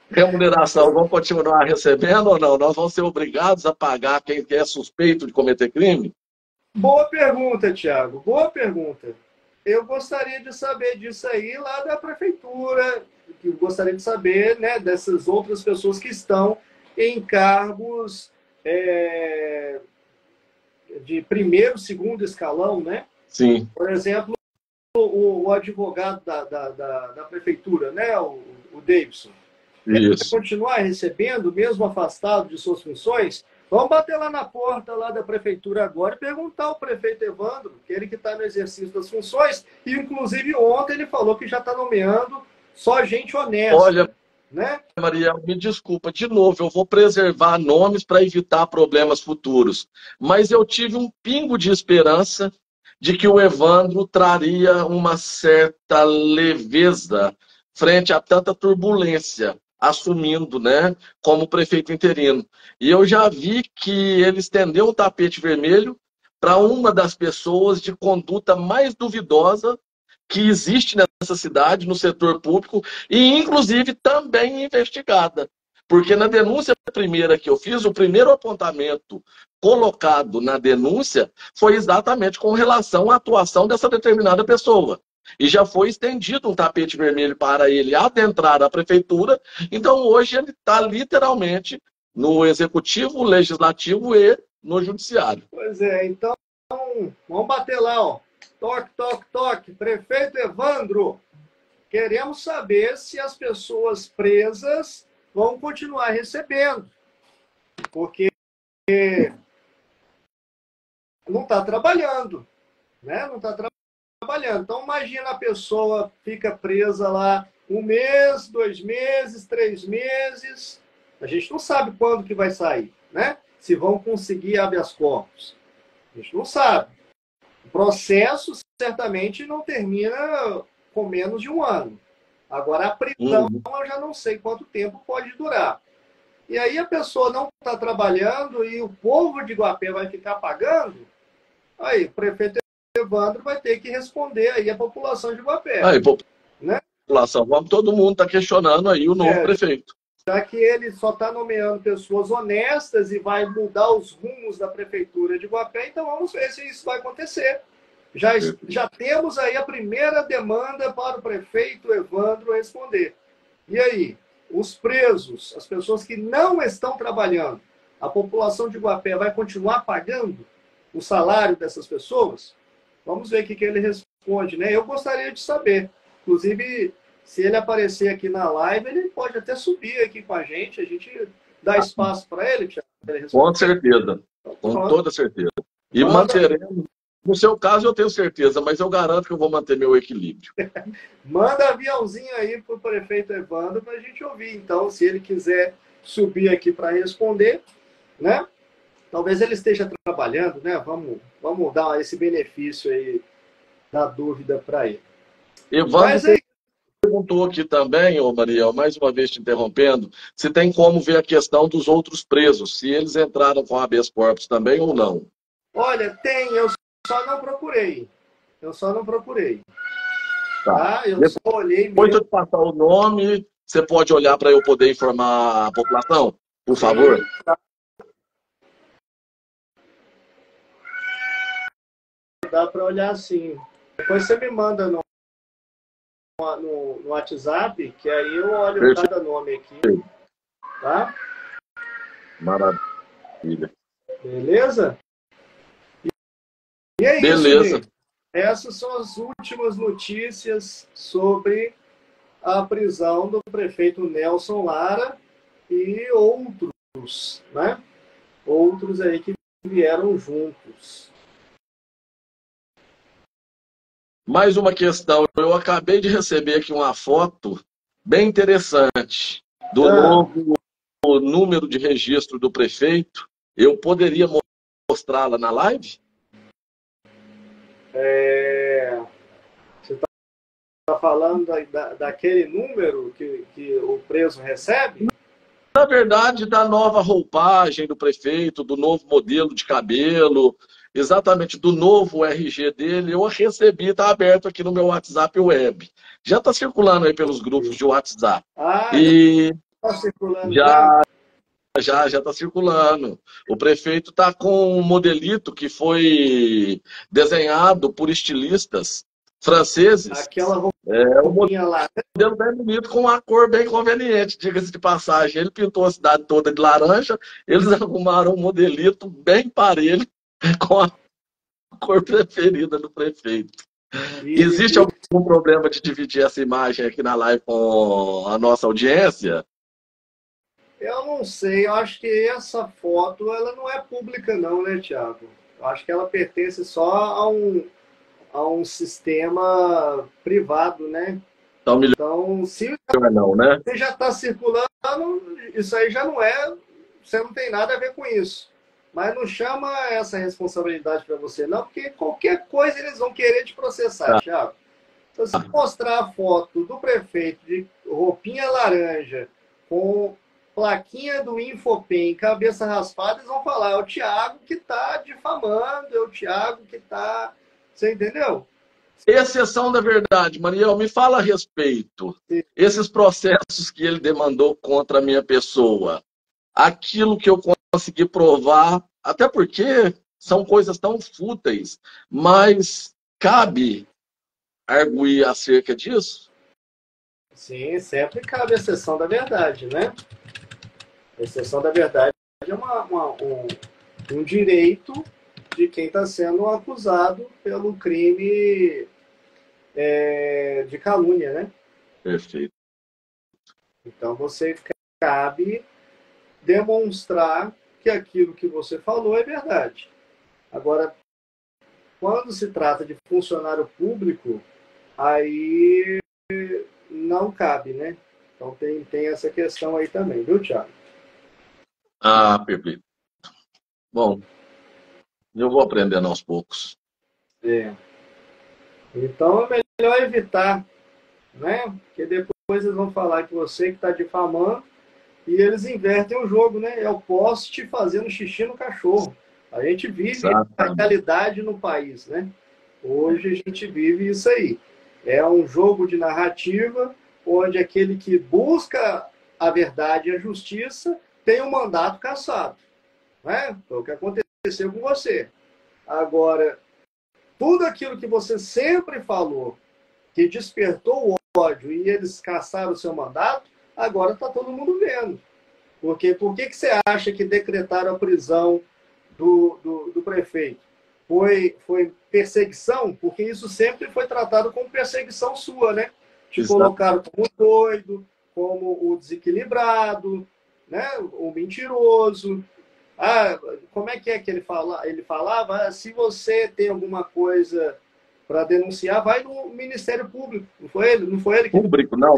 Remuneração, vamos continuar recebendo ou não? Nós vamos ser obrigados a pagar quem é suspeito de cometer crime? Boa pergunta, Tiago. Boa pergunta. Eu gostaria de saber disso aí lá da prefeitura. Eu gostaria de saber, né, dessas outras pessoas que estão em cargos de primeiro, segundo escalão, né? Sim. Por exemplo, o advogado da prefeitura, né, o Davidson. Isso. Continuar recebendo, mesmo afastado de suas funções, vamos bater lá na porta lá da prefeitura agora e perguntar ao prefeito Evandro, que ele que está no exercício das funções, e inclusive ontem ele falou que já está nomeando só gente honesta. Olha, né? Maria, me desculpa, de novo, eu vou preservar nomes para evitar problemas futuros, mas eu tive um pingo de esperança de que o Evandro traria uma certa leveza frente a tanta turbulência, assumindo, né, como prefeito interino. E eu já vi que ele estendeu um tapete vermelho para uma das pessoas de conduta mais duvidosa que existe nessa cidade, no setor público, e inclusive também investigada. Porque na denúncia primeira que eu fiz, o primeiro apontamento colocado na denúncia foi exatamente com relação à atuação dessa determinada pessoa. E já foi estendido um tapete vermelho para ele adentrar a prefeitura. Então, hoje, ele está literalmente no executivo, legislativo e no judiciário. Pois é, então, vamos bater lá, ó. Toque, toque, toque. Prefeito Evandro, queremos saber se as pessoas presas vão continuar recebendo. Porque não está trabalhando, né? Não está trabalhando. Então, imagina a pessoa fica presa lá 1 mês, 2 meses, 3 meses. A gente não sabe quando que vai sair, né? Se vão conseguir habeas corpus. A gente não sabe. O processo certamente não termina com menos de 1 ano. Agora, a prisão, eu já não sei quanto tempo pode durar. E aí a pessoa não está trabalhando e o povo de Iguapé vai ficar pagando. Aí, o prefeito Evandro vai ter que responder aí a população de Iguapé. Aí, né? População, todo mundo está questionando aí o novo prefeito. Já que ele só está nomeando pessoas honestas e vai mudar os rumos da prefeitura de Iguapé, então vamos ver se isso vai acontecer. Já temos aí a primeira demanda para o prefeito Evandro responder. E aí, os presos, as pessoas que não estão trabalhando, a população de Iguapé vai continuar pagando o salário dessas pessoas? Vamos ver o que ele responde, né? Eu gostaria de saber. Inclusive, se ele aparecer aqui na live, ele pode até subir aqui com a gente dá espaço para ele. Com certeza, com toda certeza. E manteremos No seu caso, eu tenho certeza, mas eu garanto que eu vou manter meu equilíbrio. Manda aviãozinho aí para o prefeito Evandro para a gente ouvir. Então, se ele quiser subir aqui para responder, né? Talvez ele esteja trabalhando, né? Vamos dar esse benefício aí da dúvida para ele. Evandro Mas aí, perguntou aqui também, ô Mariel, mais uma vez te interrompendo, se tem como ver a questão dos outros presos, se eles entraram com habeas corpus também ou não. olha, tem, eu só não procurei. Eu só não procurei. Tá. Tá? Eu só olhei Depois mesmo. eu te passar o nome, você pode olhar para eu poder informar a população, por favor? Dá para olhar assim. Depois você me manda no WhatsApp, que aí eu olho Perfeito. cada nome aqui. Tá? Maravilha. Beleza? E é Beleza. isso, essas são as últimas notícias sobre a prisão do prefeito Nelson Lara e outros, né? Outros aí que vieram juntos. Mais uma questão. Eu acabei de receber aqui uma foto bem interessante do novo número de registro do prefeito. Eu poderia mostrá-la na live? Você está falando daquele número que o preso recebe? Na verdade, da nova roupagem do prefeito, do novo modelo de cabelo, exatamente do novo RG dele, eu recebi, está aberto aqui no meu WhatsApp web. Já está circulando aí pelos grupos de WhatsApp. E já está circulando já está circulando. O prefeito está com um modelito que foi desenhado por estilistas franceses. Aquela roupinha lá. Modelo bem bonito, com uma cor bem conveniente, diga-se de passagem. Ele pintou a cidade toda de laranja, eles arrumaram um modelito bem parelho com a cor preferida do prefeito. Existe algum problema de dividir essa imagem aqui na live com a nossa audiência? Eu não sei, eu acho que essa foto ela não é pública não, né, Thiago? Eu acho que ela pertence só a um sistema privado, né? Então, se não, né? você já está circulando, isso aí já não é, você não tem nada a ver com isso. Mas não chama essa responsabilidade para você, não, porque qualquer coisa eles vão querer te processar, Thiago. Então, se mostrar a foto do prefeito de roupinha laranja com plaquinha do Infopem, cabeça raspada, eles vão falar, é o Thiago que está difamando, é o Thiago que está... Você entendeu? Exceção da verdade, Mariel, me fala a respeito. Sim. Esses processos que ele demandou contra a minha pessoa, aquilo que eu consegui provar, até porque são coisas tão fúteis, mas cabe arguir acerca disso? Sim, sempre cabe a exceção da verdade, né? A exceção da verdade é um direito de quem está sendo acusado pelo crime de calúnia, né? Perfeito. Então, você cabe demonstrar que aquilo que você falou é verdade. Agora, quando se trata de funcionário público, aí não cabe, né? Então, tem essa questão aí também, viu, Thiago? Ah, perfeito. Bom, eu vou aprendendo aos poucos. Então é melhor evitar, né? Porque depois eles vão falar que você que está difamando e eles invertem o jogo, né? É o poste fazendo xixi no cachorro. A gente vive a realidade no país, né? Hoje a gente vive isso aí. É um jogo de narrativa onde aquele que busca a verdade e a justiça tem um mandato cassado. Né? Foi o que aconteceu com você. Agora, tudo aquilo que você sempre falou, que despertou o ódio e eles caçaram o seu mandato, agora está todo mundo vendo. Porque por que você acha que decretaram a prisão do prefeito? Foi perseguição? Porque isso sempre foi tratado como perseguição sua, né? Te colocaram como doido, como o desequilibrado, né? O mentiroso. Ah, como é que ele fala? Ele falava, ah, se você tem alguma coisa para denunciar, vai no Ministério Público. Não foi ele? Não foi ele que...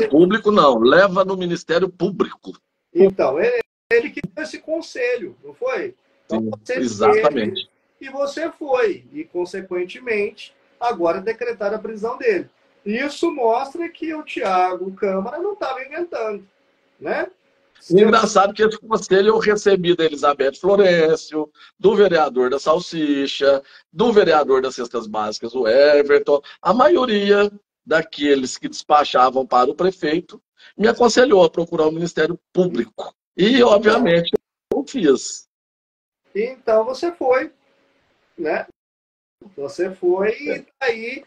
Público não, leva no Ministério Público. Então, ele que deu esse conselho, não foi? Então, Sim, você teve exatamente. e você foi. E, consequentemente, agora decretaram a prisão dele. Isso mostra que o Thiago Câmara não estava inventando, né? Engraçado que esse conselho eu recebi da Elizabeth Florencio, do vereador da Salsicha, do vereador das Cestas Básicas, o Everton. A maioria daqueles que despachavam para o prefeito me aconselhou a procurar o Ministério Público. E, obviamente, eu fiz. Então, você foi, né? Você foi e aí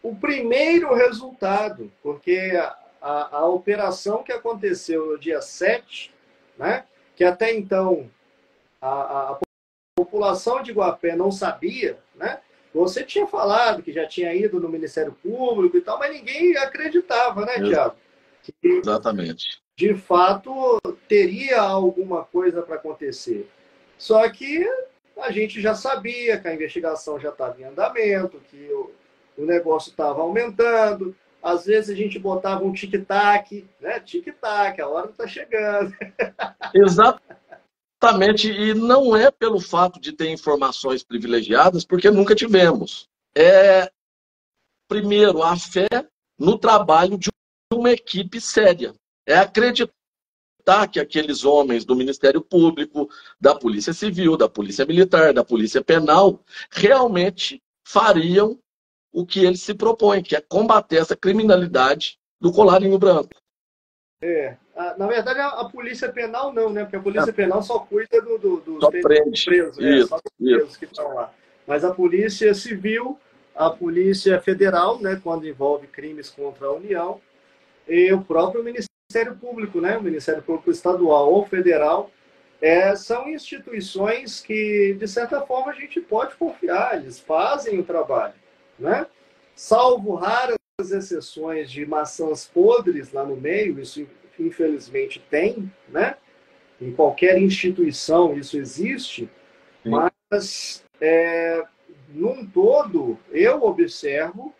o primeiro resultado, porque a operação que aconteceu no dia 7, né, que até então a população de Guapé não sabia, né? Você tinha falado que já tinha ido no Ministério Público e tal, mas ninguém acreditava, né, Thiago? Que, Exatamente. de fato, teria alguma coisa para acontecer. Só que a gente já sabia que a investigação já estava em andamento, que o negócio estava aumentando. Às vezes a gente botava um tic-tac, né? Tic-tac, a hora está chegando. Exatamente, e não é pelo fato de ter informações privilegiadas, porque nunca tivemos. Primeiro, a fé no trabalho de uma equipe séria. É acreditar que aqueles homens do Ministério Público, da Polícia Civil, da Polícia Militar, da Polícia Penal, realmente fariam o que eles se propõem, que é combater essa criminalidade do colarinho branco. Na verdade, a Polícia Penal não, né? Porque a Polícia Penal só cuida dos só prende. presos, só dos presos que estão lá. Mas a Polícia Civil, a Polícia Federal, né, quando envolve crimes contra a União, e o próprio Ministério Público, né? O Ministério Público Estadual ou Federal, são instituições que, de certa forma, a gente pode confiar, eles fazem o trabalho, né? Salvo raras exceções de maçãs podres lá no meio, isso infelizmente tem, né? Em qualquer instituição isso existe, sim, mas num todo eu observo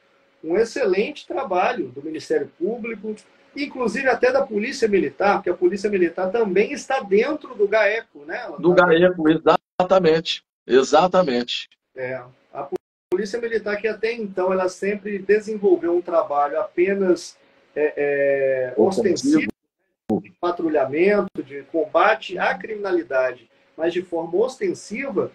um excelente trabalho do Ministério Público, inclusive até da Polícia Militar, porque a Polícia Militar também está dentro do GAECO, né? Do GAECO, exatamente. Exatamente. A Polícia Militar, que até então ela sempre desenvolveu um trabalho apenas ostensivo, de patrulhamento, de combate à criminalidade, mas de forma ostensiva,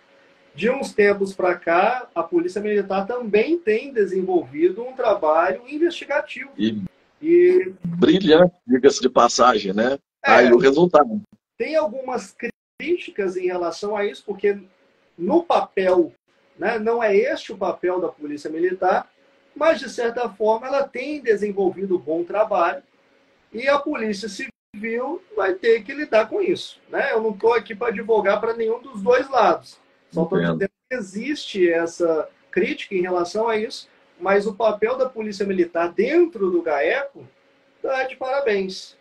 de uns tempos para cá, a Polícia Militar também tem desenvolvido um trabalho investigativo. E brilhante, diga-se de passagem, né? Aí o resultado. Tem algumas críticas em relação a isso, porque no papel, né, não é este o papel da Polícia Militar, mas, de certa forma, ela tem desenvolvido um bom trabalho e a Polícia Civil vai ter que lidar com isso, né? Eu não estou aqui para advogar para nenhum dos dois lados. Só estou dizendo que existe essa crítica em relação a isso, mas o papel da Polícia Militar dentro do GAECO está de parabéns.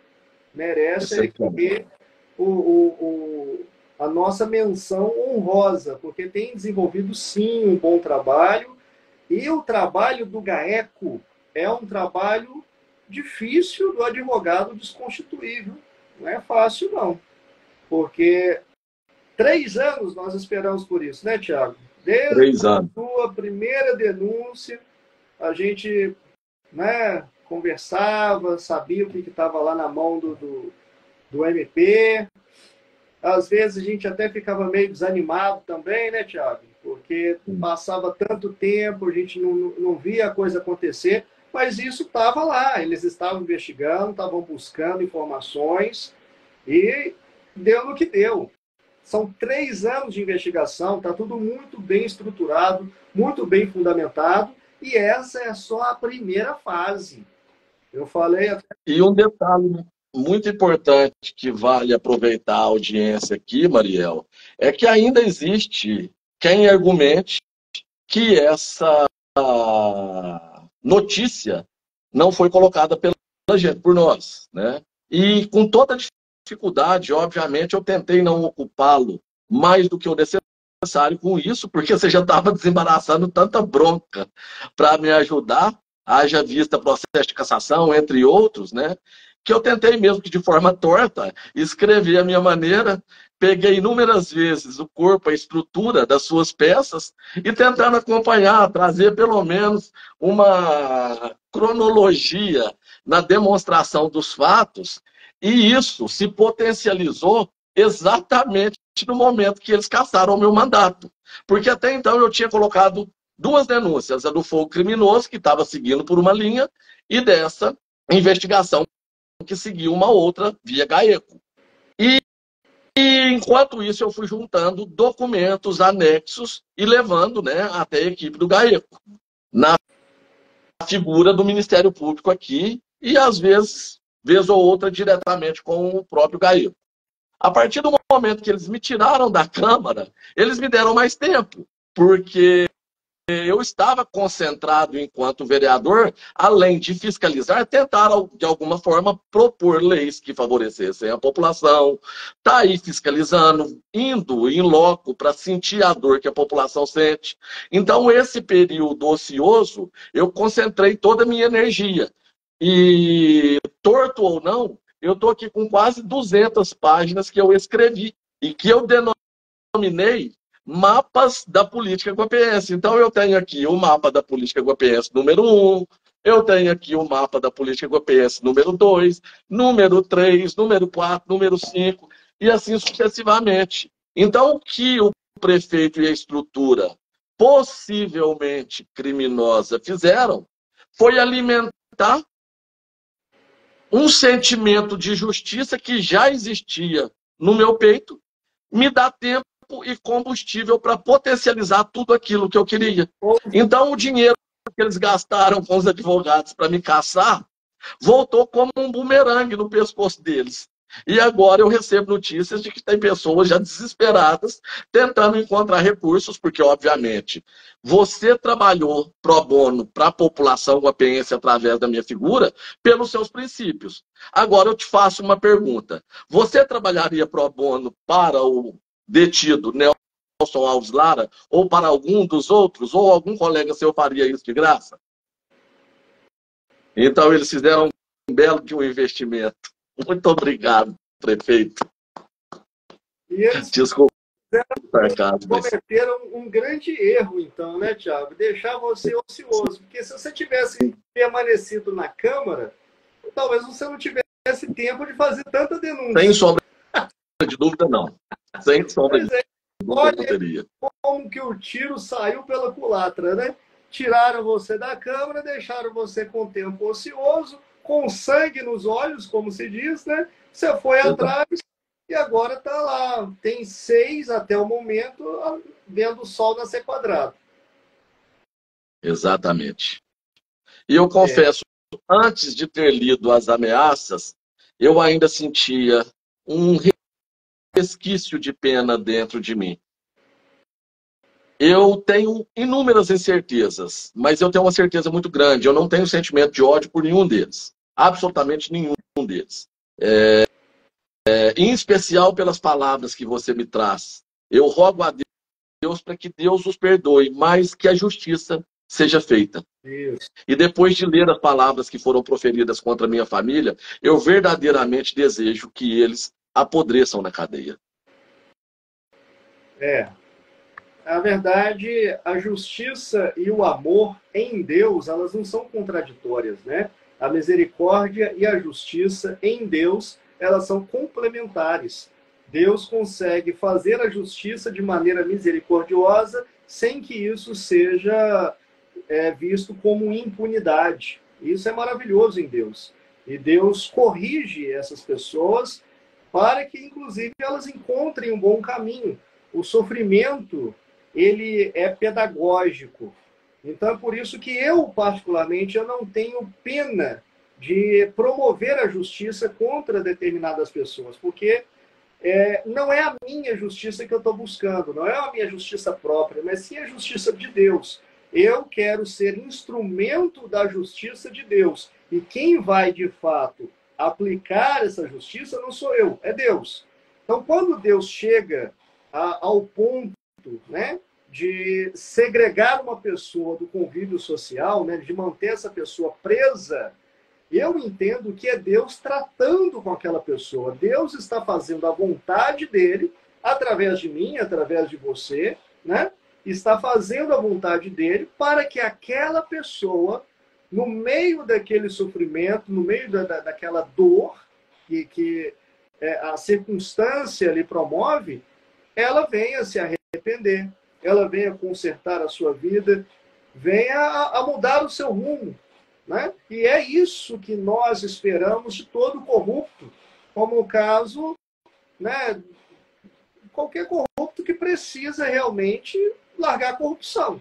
Merece receber a nossa menção honrosa, porque tem desenvolvido, sim, um bom trabalho. E o trabalho do GAECO é um trabalho difícil do advogado desconstituível. Não é fácil, não. Porque 3 anos nós esperamos por isso, né, Thiago? Desde a sua primeira denúncia, a gente, né, conversava, sabia o que estava lá na mão do MP. Às vezes a gente até ficava meio desanimado também, né, Thiago? Porque passava tanto tempo, a gente não via a coisa acontecer, mas isso estava lá. Eles estavam investigando, estavam buscando informações e deu no que deu. São 3 anos de investigação, está tudo muito bem estruturado, muito bem fundamentado, e essa é só a primeira fase. Eu falei até... E um detalhe muito importante que vale aproveitar a audiência aqui, Mariel, é que ainda existe quem argumente que essa notícia não foi colocada pela gente, por nós, né? E com toda dificuldade, obviamente, eu tentei não ocupá-lo mais do que o necessário com isso, porque você já estava desembaraçando tanta bronca para me ajudar, haja vista processo de cassação, entre outros, né? Que eu tentei mesmo que de forma torta escrever a minha maneira, peguei inúmeras vezes o corpo, a estrutura das suas peças e tentando acompanhar, trazer pelo menos uma cronologia na demonstração dos fatos, e isso se potencializou exatamente no momento que eles cassaram o meu mandato. Porque até então eu tinha colocado duas denúncias, a do fogo criminoso, que estava seguindo por uma linha, e dessa investigação que seguiu uma outra via GAECO. E enquanto isso eu fui juntando documentos anexos e levando, né, até a equipe do GAECO, na figura do Ministério Público aqui, e às vezes, vez ou outra, diretamente com o próprio GAECO. A partir do momento que eles me tiraram da Câmara, eles me deram mais tempo, porque eu estava concentrado enquanto vereador, além de fiscalizar, tentar, de alguma forma, propor leis que favorecessem a população, tá aí fiscalizando, indo em loco para sentir a dor que a população sente. Então, esse período ocioso, eu concentrei toda a minha energia. E, torto ou não, eu estou aqui com quase 200 páginas que eu escrevi e que eu denominei mapas da política guapiense. Então, eu tenho aqui o mapa da política guapiense número 1, eu tenho aqui o mapa da política guapiense número 2, número 3, número 4, número 5, e assim sucessivamente. Então, o que o prefeito e a estrutura possivelmente criminosa fizeram foi alimentar um sentimento de justiça que já existia no meu peito, me dá tempo e combustível para potencializar tudo aquilo que eu queria. Então, o dinheiro que eles gastaram com os advogados para me caçar voltou como um bumerangue no pescoço deles. E agora eu recebo notícias de que tem pessoas já desesperadas tentando encontrar recursos, porque, obviamente, você trabalhou pro bono para a população guapiense através da minha figura pelos seus princípios. Agora eu te faço uma pergunta. Você trabalharia pro bono para o detido Nelson Alves Lara ou para algum dos outros, ou algum colega seu faria isso de graça? Então eles fizeram um belo que um investimento. Muito obrigado, prefeito. E eles Desculpa, sarcasmo, mas... cometeram um grande erro, então, né, Thiago? Deixar você ocioso. Porque se você tivesse permanecido na Câmara, talvez você não tivesse tempo de fazer tanta denúncia. Sem sombra de dúvida, não. Sem sombra de dúvida, olha, não teria. Como que o tiro saiu pela culatra, né? Tiraram você da Câmara, deixaram você com tempo ocioso, com sangue nos olhos, como se diz, né? Você foi atrás e agora está lá. Tem 6 até o momento, vendo o sol nascer quadrado. Exatamente. E eu confesso, antes de ter lido as ameaças, eu ainda sentia um resquício de pena dentro de mim. Eu tenho inúmeras incertezas, mas eu tenho uma certeza muito grande. Eu não tenho sentimento de ódio por nenhum deles. Absolutamente nenhum deles. Em especial pelas palavras que você me traz. Eu rogo a Deus para que Deus os perdoe, mas que a justiça seja feita. Isso. E depois de ler as palavras que foram proferidas contra a minha família, eu verdadeiramente desejo que eles apodreçam na cadeia. Na verdade, a justiça e o amor em Deus, elas não são contraditórias, né? A misericórdia e a justiça em Deus, elas são complementares. Deus consegue fazer a justiça de maneira misericordiosa sem que isso seja visto como impunidade. Isso é maravilhoso em Deus. E Deus corrige essas pessoas para que, inclusive, elas encontrem um bom caminho. O sofrimento, ele é pedagógico. Então, é por isso que eu, particularmente, eu não tenho pena de promover a justiça contra determinadas pessoas, porque não é a minha justiça que eu estou buscando, não é a minha justiça própria, mas sim a justiça de Deus. Eu quero ser instrumento da justiça de Deus. E quem vai, de fato, aplicar essa justiça não sou eu, é Deus. Então, quando Deus chega ao ponto, né, de segregar uma pessoa do convívio social, né, de manter essa pessoa presa, eu entendo que é Deus tratando com aquela pessoa. Deus está fazendo a vontade dele, através de mim, através de você, né? Está fazendo a vontade dele para que aquela pessoa, no meio daquele sofrimento, no meio daquela dor que a circunstância lhe promove, ela venha se arrepender, ela venha consertar a sua vida, venha a mudar o seu rumo. Né? E é isso que nós esperamos de todo corrupto, como o caso, né, qualquer corrupto que precisa realmente largar a corrupção.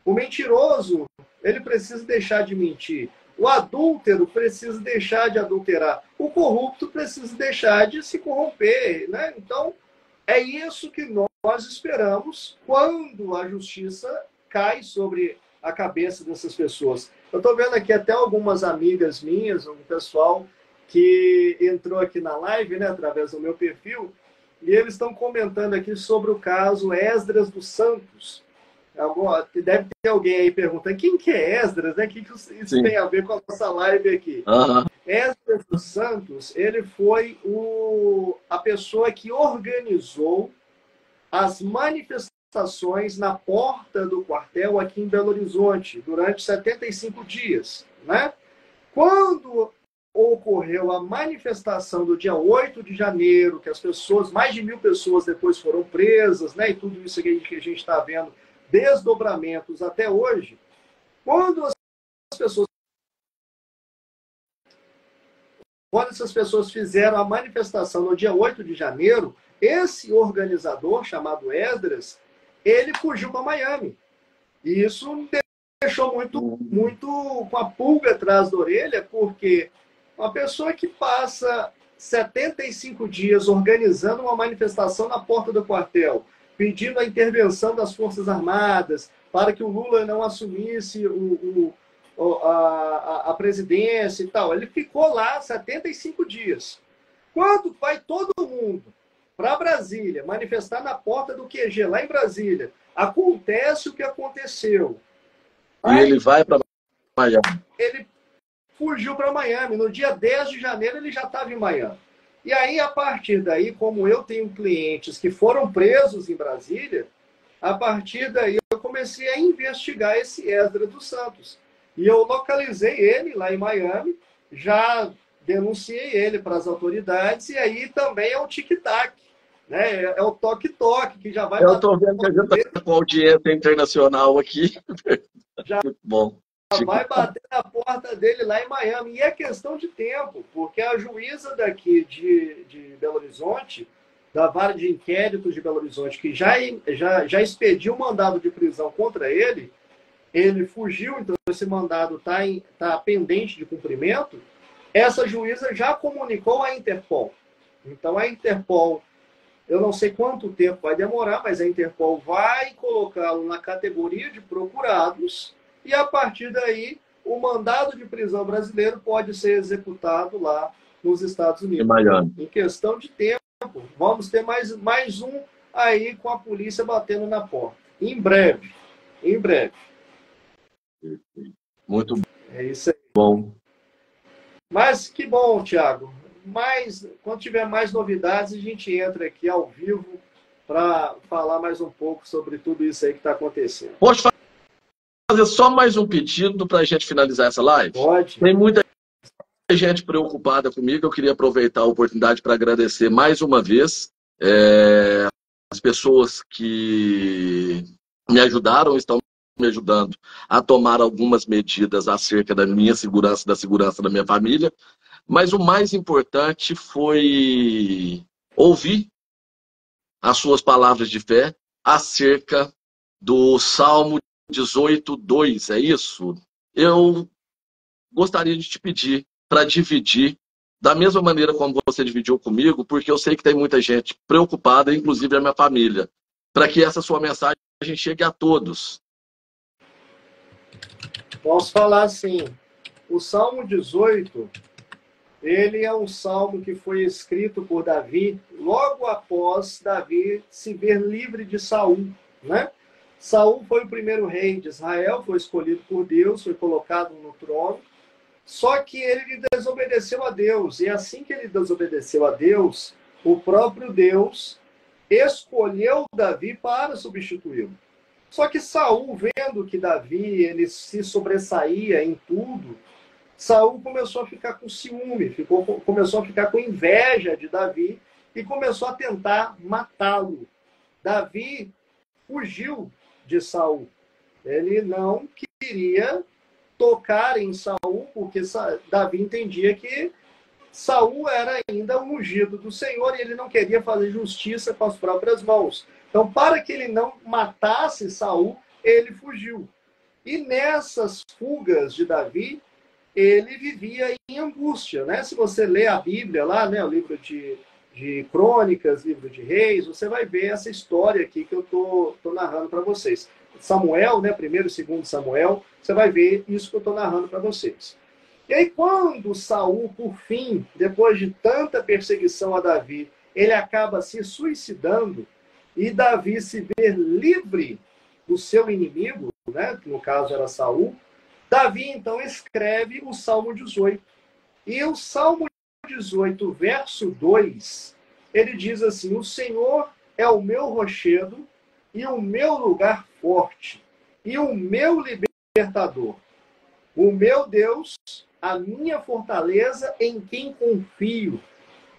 O mentiroso, ele precisa deixar de mentir. O adúltero precisa deixar de adulterar. O corrupto precisa deixar de se corromper. Né? Então, é isso que nós esperamos quando a justiça cai sobre a cabeça dessas pessoas. Eu estou vendo aqui até algumas amigas minhas, um pessoal que entrou aqui na live, né, através do meu perfil, e eles estão comentando aqui sobre o caso Esdras dos Santos. Deve ter alguém aí perguntando quem que é Esdras, né? O que isso tem a ver com a nossa live aqui? Esdras dos Santos, ele foi a pessoa que organizou as manifestações na porta do quartel aqui em Belo Horizonte durante 75 dias. Né? Quando ocorreu a manifestação do dia 8 de janeiro, que as pessoas, mais de 1.000 pessoas depois foram presas, né? E tudo isso que a gente está vendo, desdobramentos até hoje, quando essas pessoas fizeram a manifestação no dia 8 de janeiro, esse organizador, chamado Esdras, ele fugiu para Miami. E isso me deixou muito com a pulga atrás da orelha, porque uma pessoa que passa 75 dias organizando uma manifestação na porta do quartel, pedindo a intervenção das Forças Armadas para que o Lula não assumisse a presidência e tal. Ele ficou lá 75 dias. Quando vai todo mundo para Brasília, manifestar na porta do QG, lá em Brasília, acontece o que aconteceu. E ele vai para Miami. Ele fugiu para Miami. No dia 10 de janeiro, ele já estava em Miami. E aí, a partir daí, como eu tenho clientes que foram presos em Brasília, a partir daí eu comecei a investigar esse Esdras dos Santos. E eu localizei ele lá em Miami, já denunciei ele para as autoridades, e aí também é o tic-tac, né? É o toque-toque, que já vai... Eu estou vendo que a gente está com audiência internacional aqui. Já muito bom. Vai bater na porta dele lá em Miami. E é questão de tempo, porque a juíza daqui de Belo Horizonte, da Vara de Inquéritos de Belo Horizonte, que já expediu um mandado de prisão contra ele, ele fugiu, então esse mandado está pendente de cumprimento, essa juíza já comunicou à Interpol. Então a Interpol, eu não sei quanto tempo vai demorar, mas a Interpol vai colocá-lo na categoria de procurados, e a partir daí o mandado de prisão brasileiro pode ser executado lá nos Estados Unidos. Em Miami. Em questão de tempo, vamos ter mais um aí com a polícia batendo na porta. Em breve. Em breve. Muito bom. É isso aí. Bom. Mas que bom, Thiago. Mas quando tiver mais novidades, a gente entra aqui ao vivo para falar mais um pouco sobre tudo isso aí que está acontecendo. Pode fazer só mais um pedido para a gente finalizar essa live? Pode. Tem muita gente preocupada comigo. Eu queria aproveitar a oportunidade para agradecer mais uma vez as pessoas que me ajudaram, estão me ajudando a tomar algumas medidas acerca da minha segurança, da segurança da minha família. Mas o mais importante foi ouvir as suas palavras de fé acerca do Salmo 18:2, é isso? Eu gostaria de te pedir para dividir da mesma maneira como você dividiu comigo, porque eu sei que tem muita gente preocupada, inclusive a minha família, para que essa sua mensagem chegue a todos. Posso falar assim, o Salmo 18 Ele é um salmo que foi escrito por Davi logo após Davi se ver livre de Saul, né? Saul foi o primeiro rei de Israel, foi escolhido por Deus, foi colocado no trono, só que ele desobedeceu a Deus, e assim que ele desobedeceu a Deus, o próprio Deus escolheu Davi para substituí-lo. Só que Saul, vendo que Davi ele se sobressaía em tudo, Saul começou a ficar com ciúme, começou a ficar com inveja de Davi e começou a tentar matá-lo. Davi fugiu de Saul. Ele não queria tocar em Saul, porque Davi entendia que Saul era ainda o ungido do Senhor e ele não queria fazer justiça com as próprias mãos. Então, para que ele não matasse Saul, ele fugiu. E nessas fugas de Davi, ele vivia em angústia, né? Se você lê a Bíblia lá, né, o livro de Crônicas, livro de Reis, você vai ver essa história aqui que eu tô narrando para vocês. Samuel, né, primeiro e segundo Samuel, você vai ver isso que eu estou narrando para vocês. E aí, quando Saul, por fim, depois de tanta perseguição a Davi, ele acaba se suicidando e Davi se vê livre do seu inimigo, né, que no caso era Saul, Davi, então, escreve o Salmo 18. E o Salmo 18, verso 2, ele diz assim: o Senhor é o meu rochedo e o meu lugar forte, e o meu libertador, o meu Deus, a minha fortaleza em quem confio,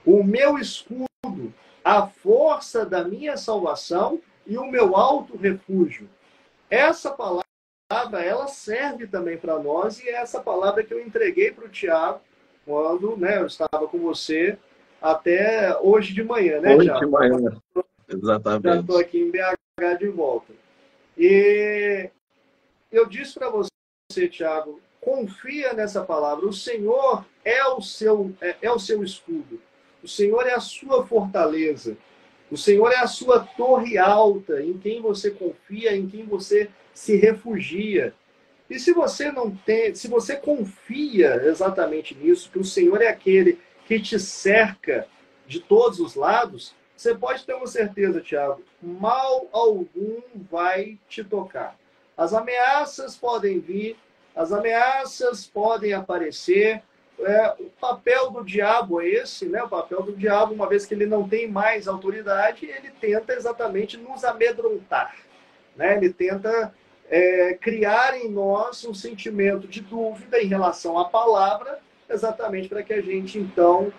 o meu escudo, a força da minha salvação e o meu alto refúgio. Essa palavra, ela serve também para nós, e é essa palavra que eu entreguei para o Tiago quando, né, eu estava com você até hoje de manhã, né, Hoje Tiago? de manhã, Já exatamente. estou aqui em BH de volta. E eu disse para você, Tiago, confia nessa palavra. O Senhor é o seu escudo. O Senhor é a sua fortaleza. O Senhor é a sua torre alta, em quem você confia, em quem você se refugia. E se você se você confia exatamente nisso, que o Senhor é aquele que te cerca de todos os lados, você pode ter uma certeza, Tiago, mal algum vai te tocar. As ameaças podem vir, as ameaças podem aparecer. O papel do diabo é esse, né? O papel do diabo, uma vez que ele não tem mais autoridade, ele tenta exatamente nos amedrontar, né? Ele tenta criar em nós um sentimento de dúvida em relação à palavra, exatamente para que a gente, então,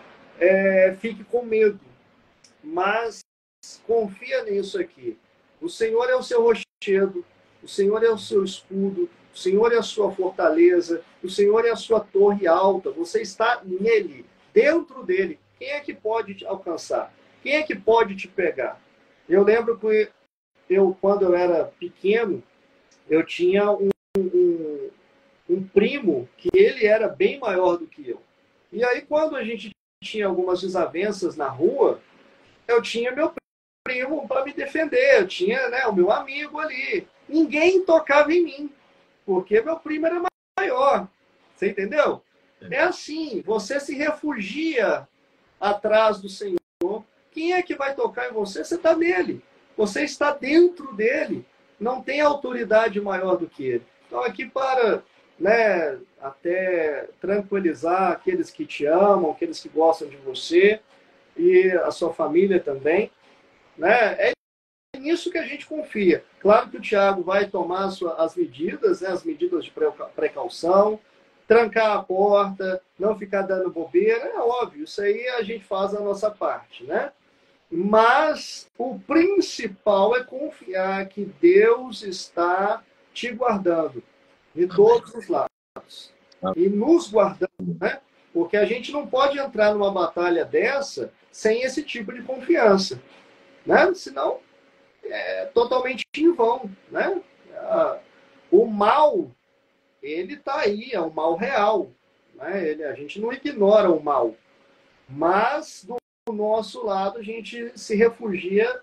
fique com medo. Mas confia nisso aqui. O Senhor é o seu rochedo, o Senhor é o seu escudo, o Senhor é a sua fortaleza, o Senhor é a sua torre alta. Você está nele, dentro dele. Quem é que pode te alcançar? Quem é que pode te pegar? Eu lembro que quando eu era pequeno, eu tinha um primo que ele era bem maior do que eu. E aí, quando a gente tinha algumas desavenças na rua, eu tinha meu primo para me defender. Eu tinha, né, o meu amigo ali. Ninguém tocava em mim, porque meu primo era maior. Você entendeu? É assim, você se refugia atrás do Senhor. Quem é que vai tocar em você? Você está nele. Você está dentro dele. Não tem autoridade maior do que ele. Então, aqui para, né, até tranquilizar aqueles que te amam, aqueles que gostam de você e a sua família também, né? É nisso que a gente confia. Claro que o Tiago vai tomar as medidas, né, as medidas de precaução, trancar a porta, não ficar dando bobeira, é óbvio, isso aí a gente faz a nossa parte, né? Mas o principal é confiar que Deus está te guardando de todos os lados e nos guardando, né? Porque a gente não pode entrar numa batalha dessa sem esse tipo de confiança, né? Senão é totalmente em vão, né? O mal, ele está aí, é um mal real, né? A gente não ignora o mal, mas do nosso lado a gente se refugia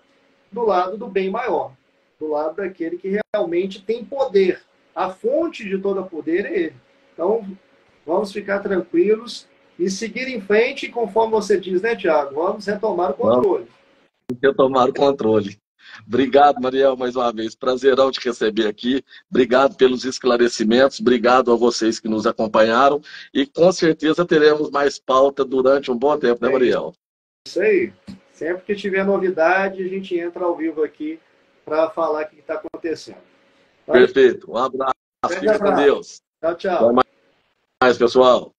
do lado do bem maior, do lado daquele que realmente tem poder. A fonte de todo poder é ele. Então, vamos ficar tranquilos e seguir em frente, conforme você diz, né, Tiago? Vamos retomar o controle. Vamos retomar o controle. Obrigado, Mariel, mais uma vez. Prazerão te receber aqui. Obrigado pelos esclarecimentos. Obrigado a vocês que nos acompanharam. E com certeza teremos mais pauta durante um bom tempo, né, Mariel? Isso aí. Sempre que tiver novidade, a gente entra ao vivo aqui para falar o que está acontecendo. Perfeito. Um abraço. Fica com Deus. Tchau, tchau. Até mais, pessoal.